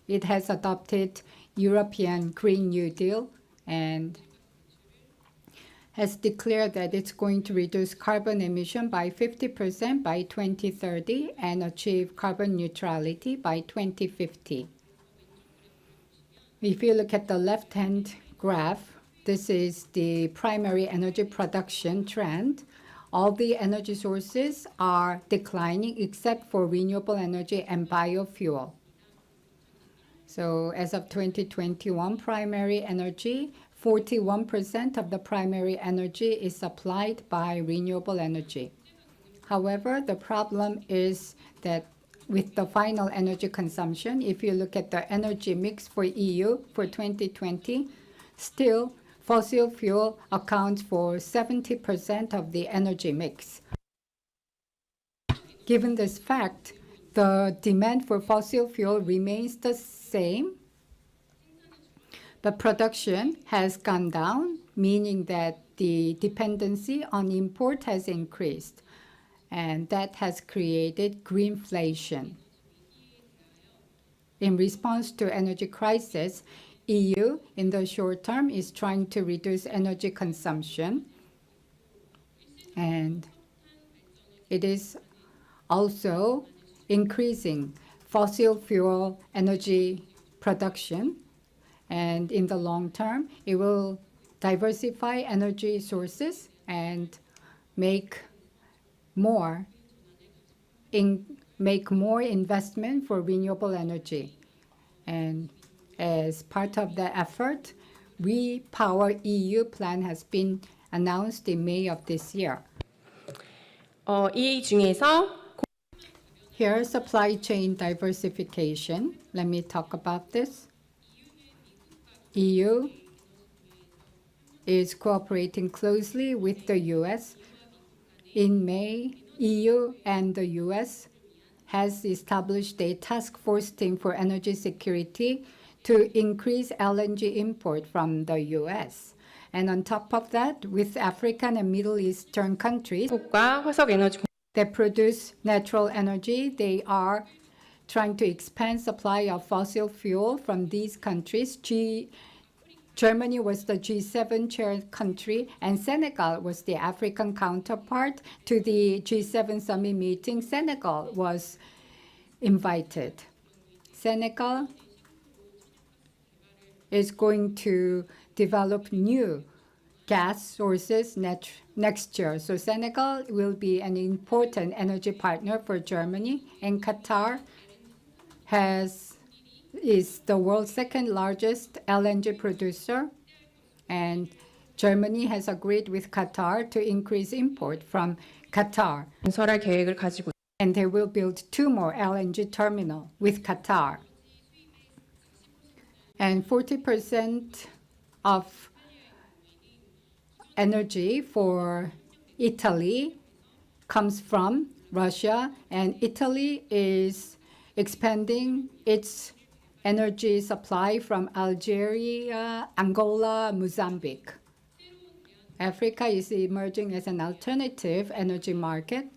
it has adopted European Green New Deal and has declared that it's going to reduce carbon emission by 50% by 2030 and achieve carbon neutrality by 2050. If you look at the left-hand graph, this is the primary energy production trend. All the energy sources are declining except for renewable energy and biofuel. So as of 2021, primary energy, 41% of the primary energy is supplied by renewable energy. However, the problem is that with the final energy consumption, if you look at the energy mix for EU for 2020, still fossil fuel accounts for 70% of the energy mix. Given this fact, the demand for fossil fuel remains the same, but production has gone down, meaning that the dependency on import has increased, and that has created greenflation. In response to energy crisis, EU in the short term is trying to reduce energy consumption, and it is also increasing fossil fuel energy production, and in the long term, it will diversify energy sources and make more investment for renewable energy. And as part of the effort, RePower EU plan has been announced in May of this year. 이 중에서 Here, supply chain diversification. Let me talk about this. EU is cooperating closely with the US. In May, EU and the US has established a task force team for energy security to increase LNG import from the US. And on top of that, with African and Middle Eastern countries 한국과 화석 에너지 that produce natural energy, they are trying to expand supply of fossil fuel from these countries. Germany was the G7 chair country, and Senegal was the African counterpart to the G7 summit meeting. Senegal was invited. Senegal is going to develop new gas sources next year. So Senegal will be an important energy partner for Germany, and Qatar is the world's second largest LNG producer, and Germany has agreed with Qatar to increase import from Qatar. 건설할 계획을 가지고 And they will build 2 more LNG terminals with Qatar. And 40% of energy for Italy comes from Russia, and Italy is expanding its energy supply from Algeria, Angola, Mozambique. Africa is emerging as an alternative energy market.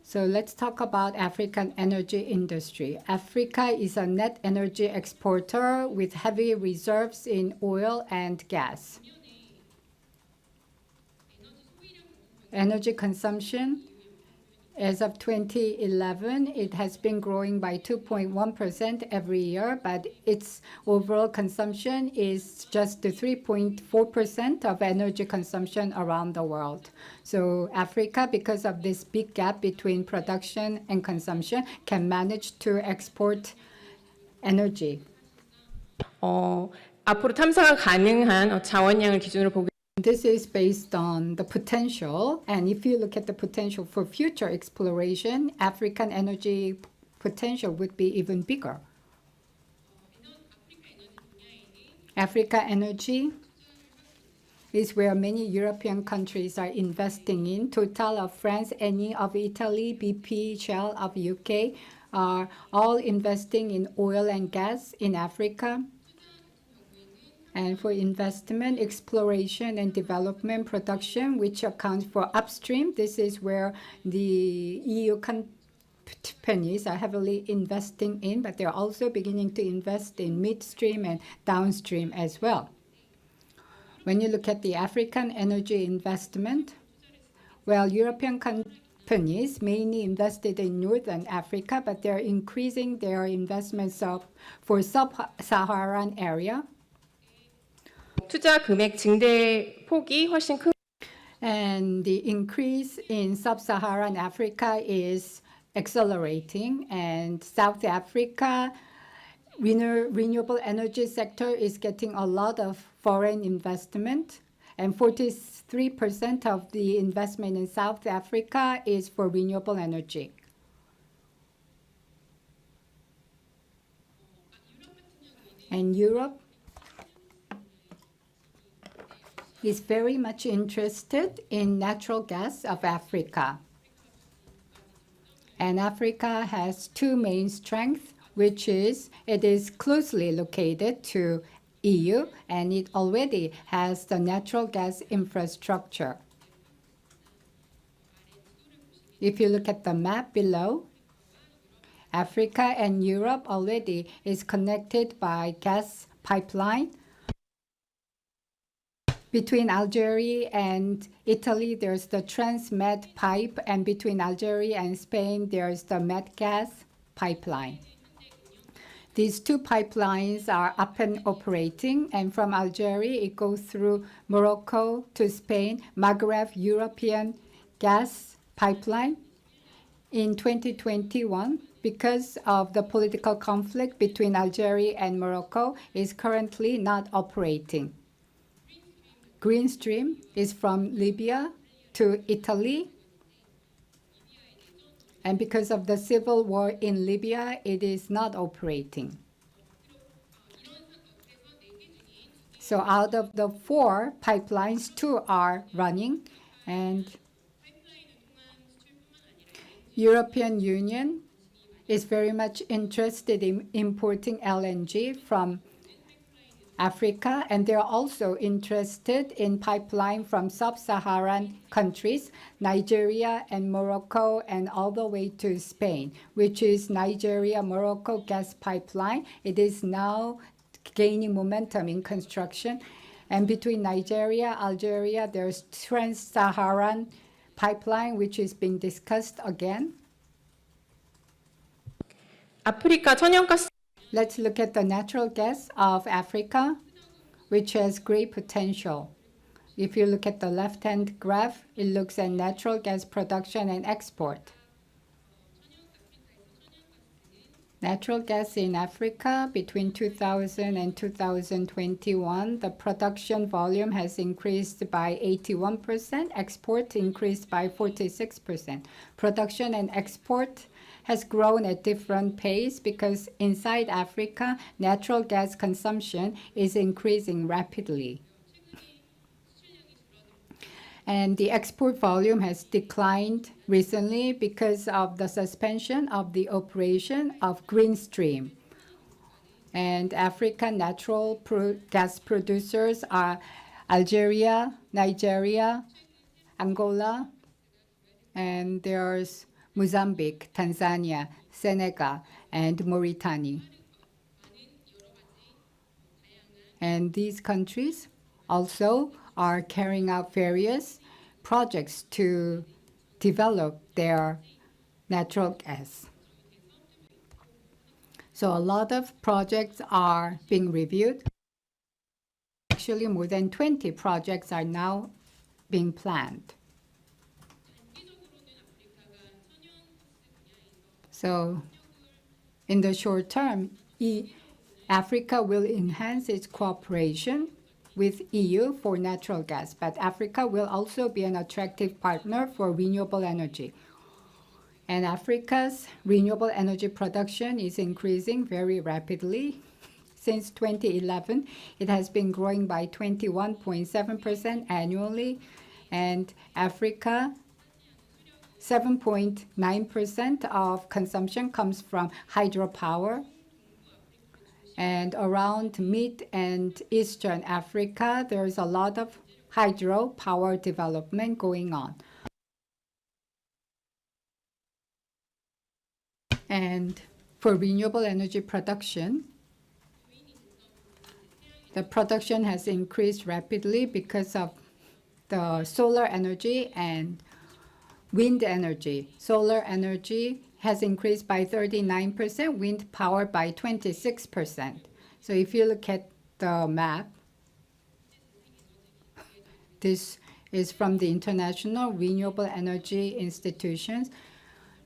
So let's talk about African energy industry. Africa is a net energy exporter with heavy reserves in oil and gas. Energy consumption As of 2011, it has been growing by 2.1% every year, but its overall consumption is just 3.4% of energy consumption around the world. So Africa, because of this big gap between production and consumption, can manage to export energy. 앞으로 탐사가 가능한 자원량을 기준으로 보게 This is based on the potential, and if you look at the potential for future exploration, African energy potential would be even bigger. Africa energy is where many European countries are investing in. Total of France, Eni of Italy, BP, Shell of UK are all investing in oil and gas in Africa. And for investment, exploration and development, production, which accounts for upstream, this is where the EU companies are heavily investing in, but they're also beginning to invest in midstream and downstream as well. When you look at the African energy investment, well, European companies mainly invested in Northern Africa, but they're increasing their investments for sub-Saharan area. 투자 금액 증대 폭이 훨씬 큰 And the increase in sub-Saharan Africa is accelerating, and South Africa renewable energy sector is getting a lot of foreign investment, and 43% of the investment in South Africa is for renewable energy. And Europe is very much interested in natural gas of Africa. And Africa has two main strengths, which is it is closely located to EU, and it already has the natural gas infrastructure. If you look at the map below, Africa and Europe already is connected by gas pipeline. Between Algeria and Italy, there's the TransMed pipe, and between Algeria and Spain, there's the MedGas pipeline. These two pipelines are up and operating, and from Algeria, it goes through Morocco to Spain, Maghreb European gas pipeline. In 2021, because of the political conflict between Algeria and Morocco, is currently not operating. Green Stream is from Libya to Italy. And because of the civil war in Libya, it is not operating. So out of the 4 pipelines, 2 are running. And European Union is very much interested in importing LNG from Africa, and they're also interested in pipeline from sub-Saharan countries, Nigeria and Morocco, and all the way to Spain, which is Nigeria-Morocco gas pipeline. It is now gaining momentum in construction. And between Nigeria, Algeria, there's Trans-Saharan pipeline, which is being discussed again. 아프리카 천연가스 Let's look at the natural gas of Africa, which has great potential. If you look at the left-hand graph, it looks at natural gas production and export. Natural gas in Africa between 2000 and 2021, the production volume has increased by 81%, export increased by 46%. Production and export has grown at different pace because inside Africa, natural gas consumption is increasing rapidly. And the export volume has declined recently because of the suspension of the operation of Green Stream. And African natural gas producers are Algeria, Nigeria, Angola, and there's Mozambique, Tanzania, Senegal, and Mauritania. And these countries also are carrying out various projects to develop their natural gas. So a lot of projects are being reviewed. Actually, more than 20 projects are now being planned. So in the short term, Africa will enhance its cooperation with EU for natural gas, but Africa will also be an attractive partner for renewable energy. And Africa's renewable energy production is increasing very rapidly. Since 2011, it has been growing by 21.7% annually, and Africa 7.9% of consumption comes from hydropower. And around mid and eastern Africa, there's a lot of hydropower development going on. And for renewable energy production, the production has increased rapidly because of the solar energy and wind energy. Solar energy has increased by 39%, wind power by 26%. So if you look at the map, this is from the International Renewable Energy Institutions.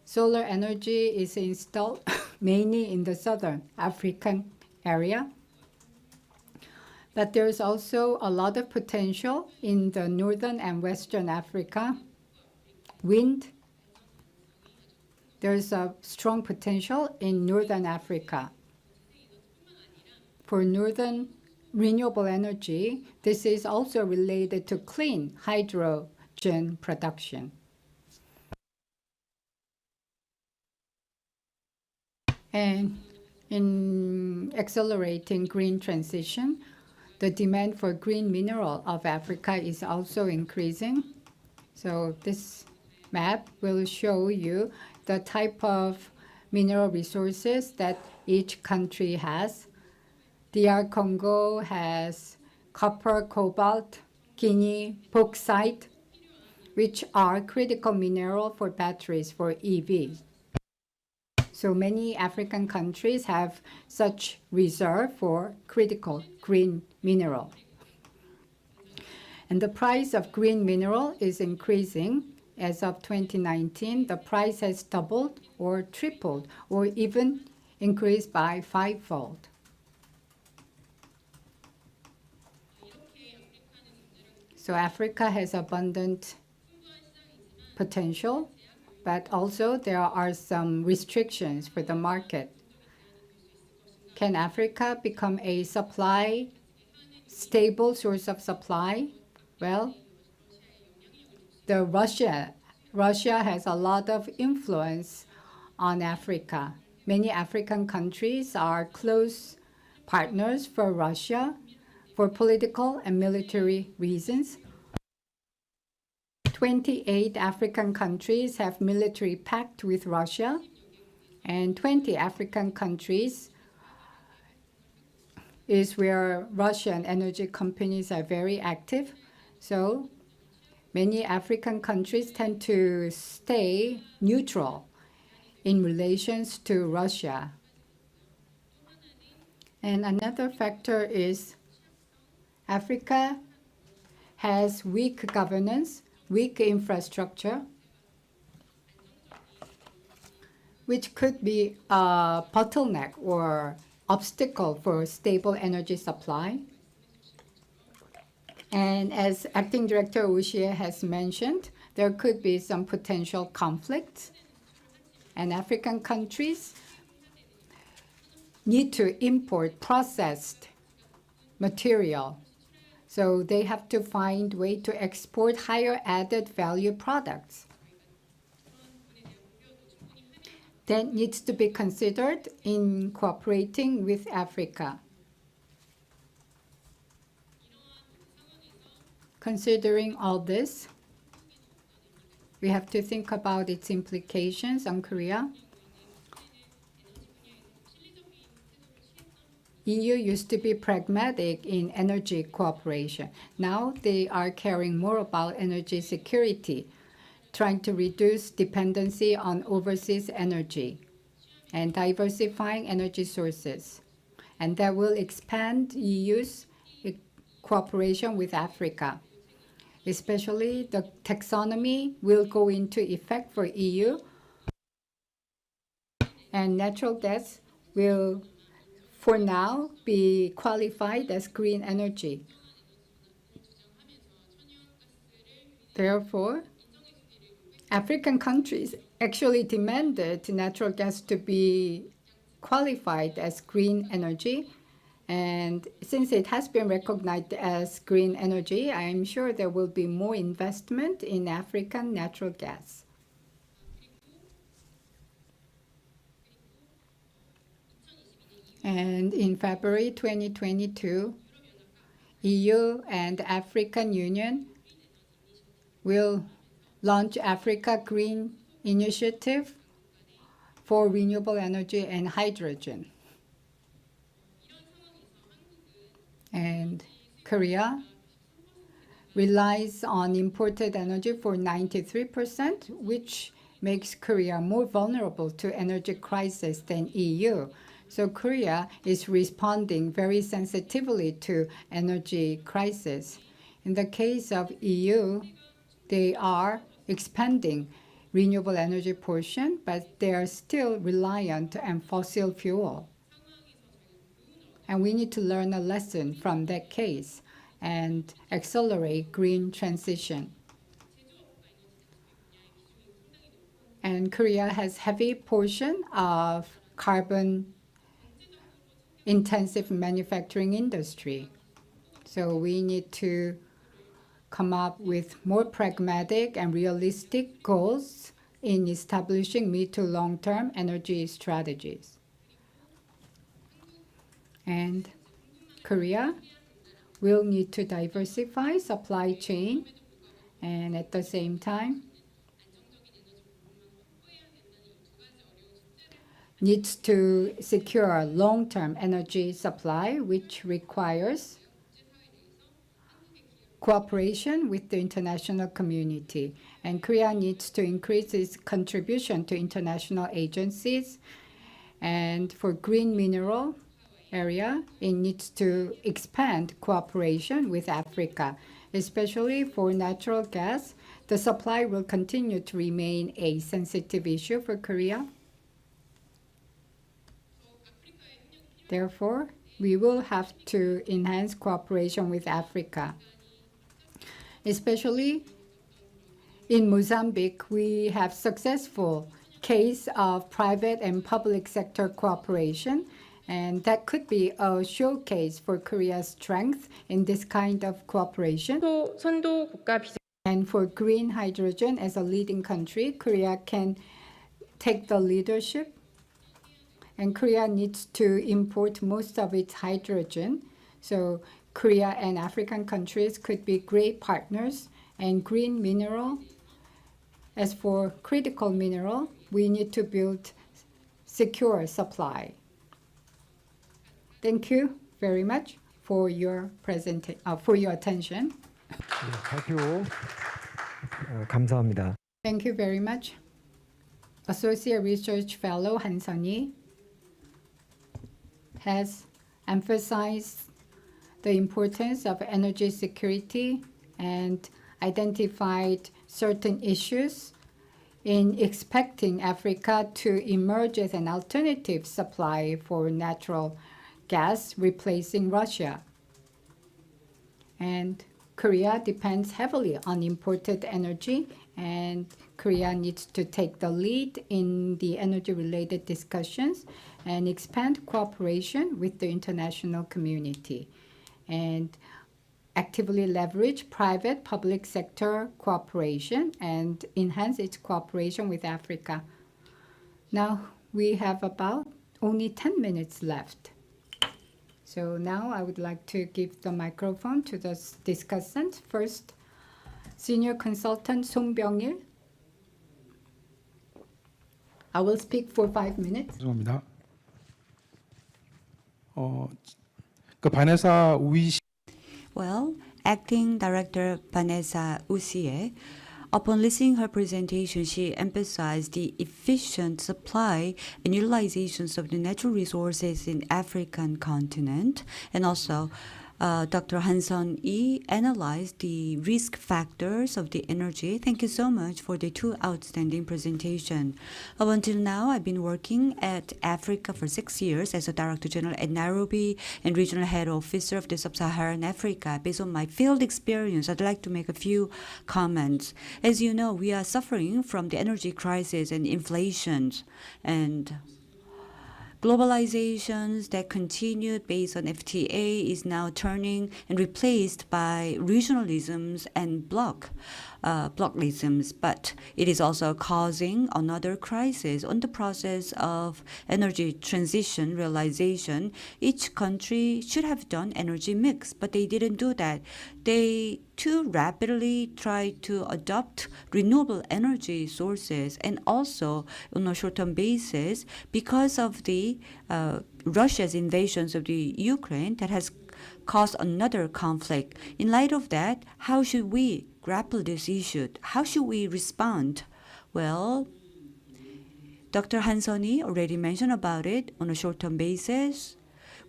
Solar energy is installed mainly in the southern African area. But there's also a lot of potential in the northern and western Africa. Wind, there's a strong potential in northern Africa. For northern renewable energy, this is also related to clean hydrogen production. And in accelerating green transition, the demand for green mineral of Africa is also increasing. So this map will show you the type of mineral resources that each country has. DR Congo has copper, cobalt, Guinea, bauxite, which are critical mineral for batteries for EV. So many African countries have such reserve for critical green mineral. And the price of green mineral is increasing. As of 2019, the price has doubled or tripled or even increased by 5-fold. So Africa has abundant potential, but also there are some restrictions for the market. Can Africa become a stable source of supply? Well, Russia has a lot of influence on Africa. Many African countries are close partners for Russia for political and military reasons. 28 African countries have military pact with Russia, and 20 African countries is where Russian energy companies are very active. So many African countries tend to stay neutral in relations to Russia. And another factor is Africa has weak governance, weak infrastructure, which could be a bottleneck or obstacle for stable energy supply. And as Acting Director Ushie has mentioned, there could be some potential conflicts. And African countries need to import processed material. So they have to find a way to export higher added value products. That needs to be considered in cooperating with Africa. Considering all this, we have to think about its implications on Korea. EU used to be pragmatic in energy cooperation. Now they are caring more about energy security trying to reduce dependency on overseas energy and diversifying energy sources. And that will expand EU's cooperation with Africa. Especially the taxonomy will go into effect for EU, and natural gas will, for now, be qualified as green energy. Therefore, African countries actually demanded natural gas to be qualified as green energy. And since it has been recognized as green energy, I am sure there will be more investment in African natural gas. And in February 2022, EU and African Union will launch Africa Green Initiative for renewable energy and hydrogen. And Korea relies on imported energy for 93%, which makes Korea more vulnerable to energy crisis than EU. So Korea is responding very sensitively to energy crisis. In the case of EU, they are expanding renewable energy portion, but they are still reliant on fossil fuel. And we need to learn a lesson from that case and accelerate green transition. And Korea has heavy portion of carbon intensive manufacturing industry. So we need to come up with more pragmatic and realistic goals in establishing mid to long-term energy strategies. And Korea will need to diversify supply chain, and at the same time needs to secure long-term energy supply, which requires cooperation with the international community. And Korea needs to increase its contribution to international agencies. And for green mineral area, it needs to expand cooperation with Africa, especially for natural gas. The supply will continue to remain a sensitive issue for Korea. Therefore, we will have to enhance cooperation with Africa. Especially in Mozambique, we have successful case of private and public sector cooperation, and that could be a showcase for Korea's strength in this kind of cooperation. 선도 국가 비전 And for green hydrogen, as a leading country, Korea can take the leadership. And Korea needs to import most of its hydrogen. So Korea and African countries could be great partners. And green mineral, as for critical mineral, we need to build secure supply. Thank you very much for your attention. 네, 발표 감사합니다. Thank you very much. Associate Research Fellow Han Sun-hee has emphasized the importance of energy security and identified certain issues in expecting Africa to emerge as an alternative supply for natural gas, replacing Russia. And Korea depends heavily on imported energy, and Korea needs to take the lead in the energy-related discussions and expand cooperation with the international community, and actively leverage private-public sector cooperation and enhance its cooperation with Africa. Now, we have about only 10 minutes left. So now I would like to give the microphone to the discussant. First, Senior Consultant Song Byung-il. I will speak for 5 minutes. 죄송합니다. 그 바네사 우이 Well, Acting Director Vanessa Usie Upon listening her presentation, she emphasized the efficient supply and utilizations of the natural resources in African continent, and also Dr. Hanson Yi analyzed the risk factors of the energy. Thank you so much for the two outstanding presentations. Up until now, I've been working at Africa for 6 years as a Director General at Nairobi and Regional Head Officer of the Sub-Saharan Africa. Based on my field experience, I'd like to make a few comments. As you know, we are suffering from the energy crisis and inflation, and globalizations that continued based on FTA is now turning and replaced by regionalisms and blockisms, but it is also causing another crisis on the process of energy transition realization. Each country should have done energy mix, but they didn't do that. They too rapidly tried to adopt renewable energy sources, and also on a short-term basis because of the Russia's invasions of the Ukraine that has caused another conflict. In light of that, how should we grapple this issue? How should we respond? Well, Dr. Hansoni already mentioned about it. On a short-term basis,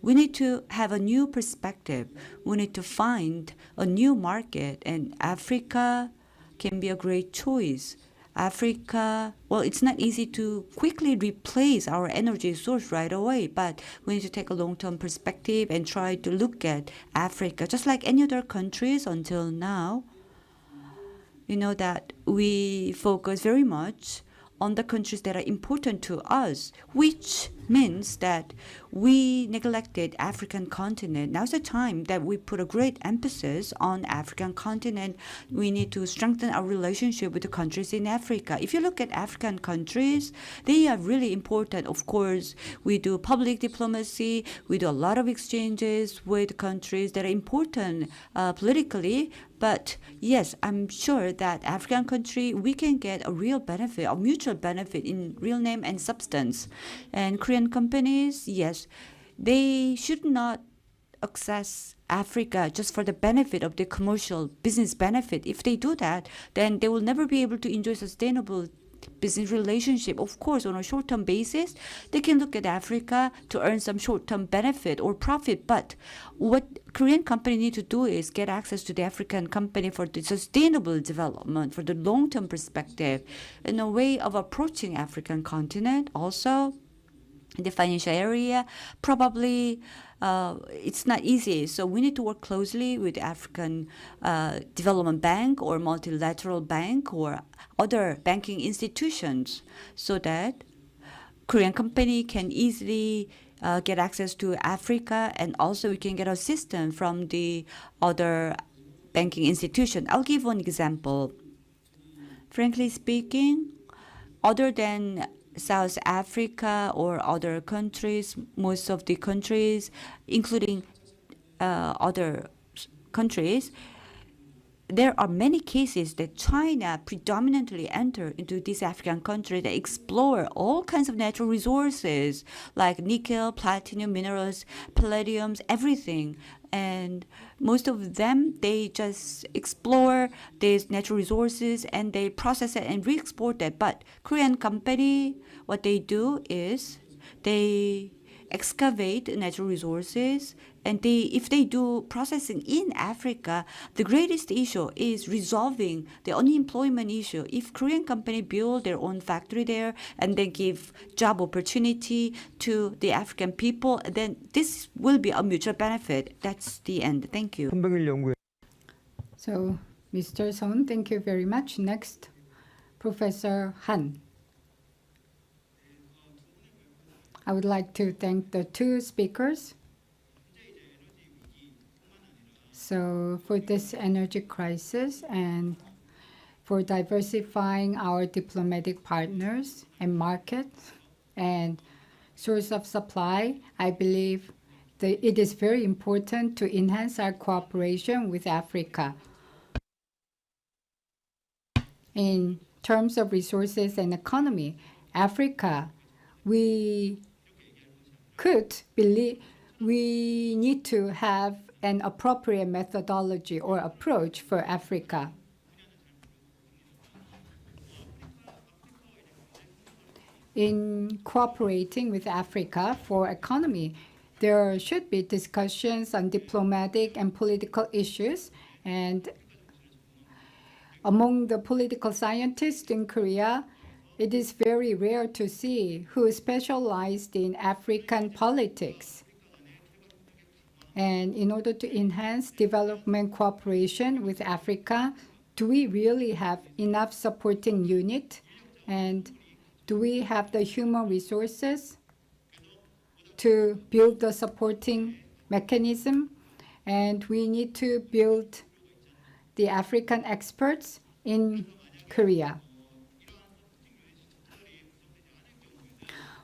we need to have a new perspective. We need to find a new market, and Africa can be a great choice. Africa, well, it's not easy to quickly replace our energy source right away, but we need to take a long-term perspective and try to look at Africa, just like any other countries until now. You know that we focus very much on the countries that are important to us, which means that we neglected African continent. Now's the time that we put a great emphasis on African continent. We need to strengthen our relationship with the countries in Africa. If you look at African countries, they are really important. Of course, we do public diplomacy. We do a lot of exchanges with countries that are important politically. But yes, I'm sure that African country, we can get a real benefit, a mutual benefit in real name and substance. And Korean companies, yes, they should not access Africa just for the benefit of the commercial business benefit. If they do that, then they will never be able to enjoy sustainable business relationship. Of course, on a short-term basis, they can look at Africa to earn some short-term benefit or profit. But what Korean company need to do is get access to the African company for the sustainable development, for the long-term perspective, in a way of approaching African continent. Also, in the financial area, probably it's not easy. So we need to work closely with African Development Bank or multilateral bank or other banking institutions so that Korean company can easily get access to Africa, and also we can get assistance from the other banking institution. I'll give one example. Frankly speaking, other than South Africa or other countries, most of the countries, including other countries, there are many cases that China predominantly enter into this African country that explore all kinds of natural resources like nickel, platinum, minerals, palladiums, everything. And most of them, they just explore these natural resources and they process it and re-export it. But Korean company, what they do is they excavate natural resources, and if they do processing in Africa, the greatest issue is resolving the unemployment issue. If Korean company build their own factory there and they give job opportunity to the African people, then this will be a mutual benefit. That's the end. Thank you. 손병일 연구원. So, Mr. Son, thank you very much. Next, Professor Han. I would like to thank the two speakers. So for this energy crisis and for diversifying our diplomatic partners and markets and source of supply, I believe that it is very important to enhance our cooperation with Africa. In terms of resources and economy, Africa, we need to have an appropriate methodology or approach for Africa. in cooperating with Africa for economy. There should be discussions on diplomatic and political issues, and among the political scientists in Korea, it is very rare to see who specialized in African politics. And in order to enhance development cooperation with Africa, do we really have enough supporting unit? And do we have the human resources to build the supporting mechanism? And we need to build the African experts in Korea.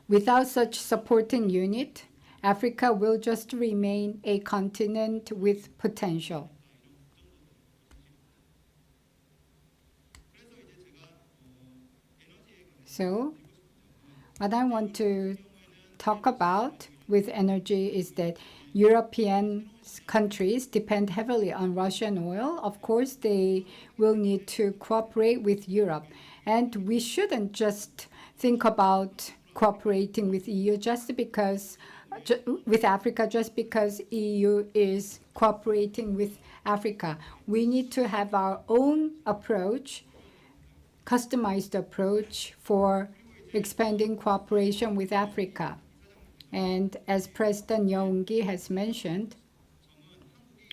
Without such supporting unit, Africa will just remain a continent with potential. So, what I want to talk about with energy is that European countries depend heavily on Russian oil. Of course, they will need to cooperate with Europe. And we shouldn't just think about cooperating with EU just because with Africa just because EU is cooperating with Africa. We need to have our own approach, customized approach for expanding cooperation with Africa. And as President Ungi has mentioned,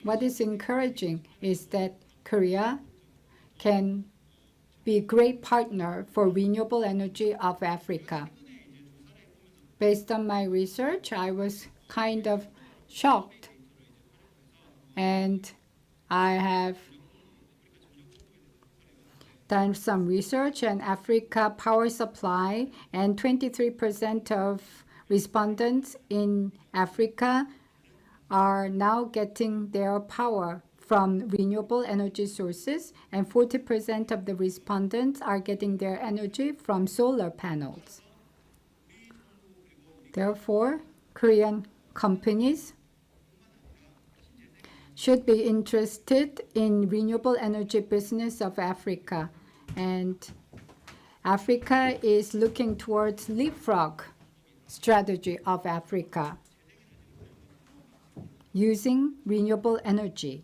what is encouraging is that Korea can be a great partner for renewable energy of Africa. Based on my research, I was kind of shocked. And I have done some research on Africa power supply, and 23% of respondents in Africa are now getting their power from renewable energy sources, and 40% of the respondents are getting their energy from solar panels. Therefore, Korean companies should be interested in renewable energy business of Africa. And Africa is looking towards leapfrog strategy of Africa using renewable energy.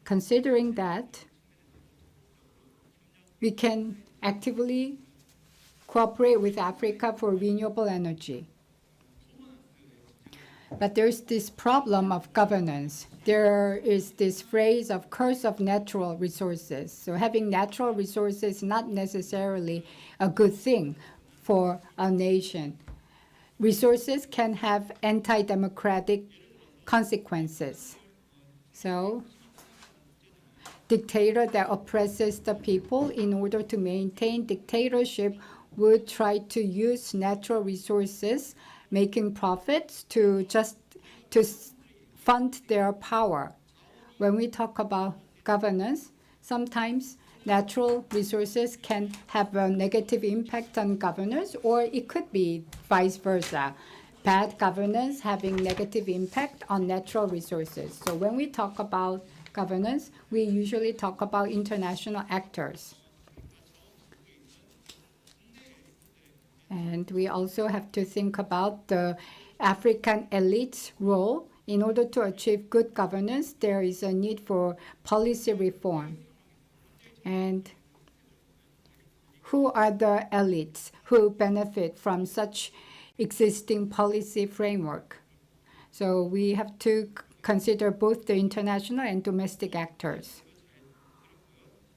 Considering that, we can actively cooperate with Africa for renewable energy. But there's this problem of governance. There is this phrase of curse of natural resources. So having natural resources is not necessarily a good thing for a nation. Resources can have anti-democratic consequences. So dictator that oppresses the people in order to maintain dictatorship would try to use natural resources, making profits to fund their power. When we talk about governance, sometimes natural resources can have a negative impact on governance, or it could be vice versa. Bad governance having negative impact on natural resources. So when we talk about governance, we usually talk about international actors. And we also have to think about the African elite's role. In order to achieve good governance, there is a need for policy reform. And who are the elites who benefit from such existing policy framework? So we have to consider both the international and domestic actors.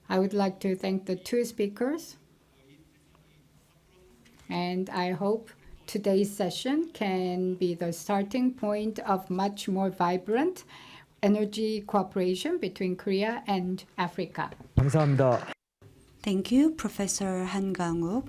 I would like to thank the two speakers. And I hope today's session can be the starting point of much more vibrant energy cooperation between Korea and Africa. 감사합니다. Thank you, Professor Han Gang-wook.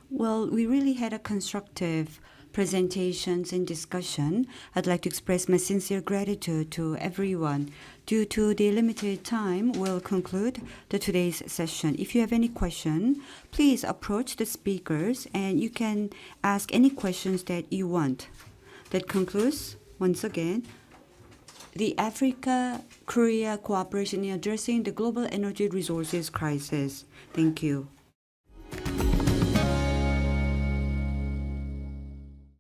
Well, we really had a constructive presentations and discussion. I'd like to express my sincere gratitude to everyone. Due to the limited time, we'll conclude today's session. If you have any question, please approach the speakers and you can ask any questions that you want. That concludes, once again, the Africa-Korea cooperation in addressing the global energy resources crisis. Thank you.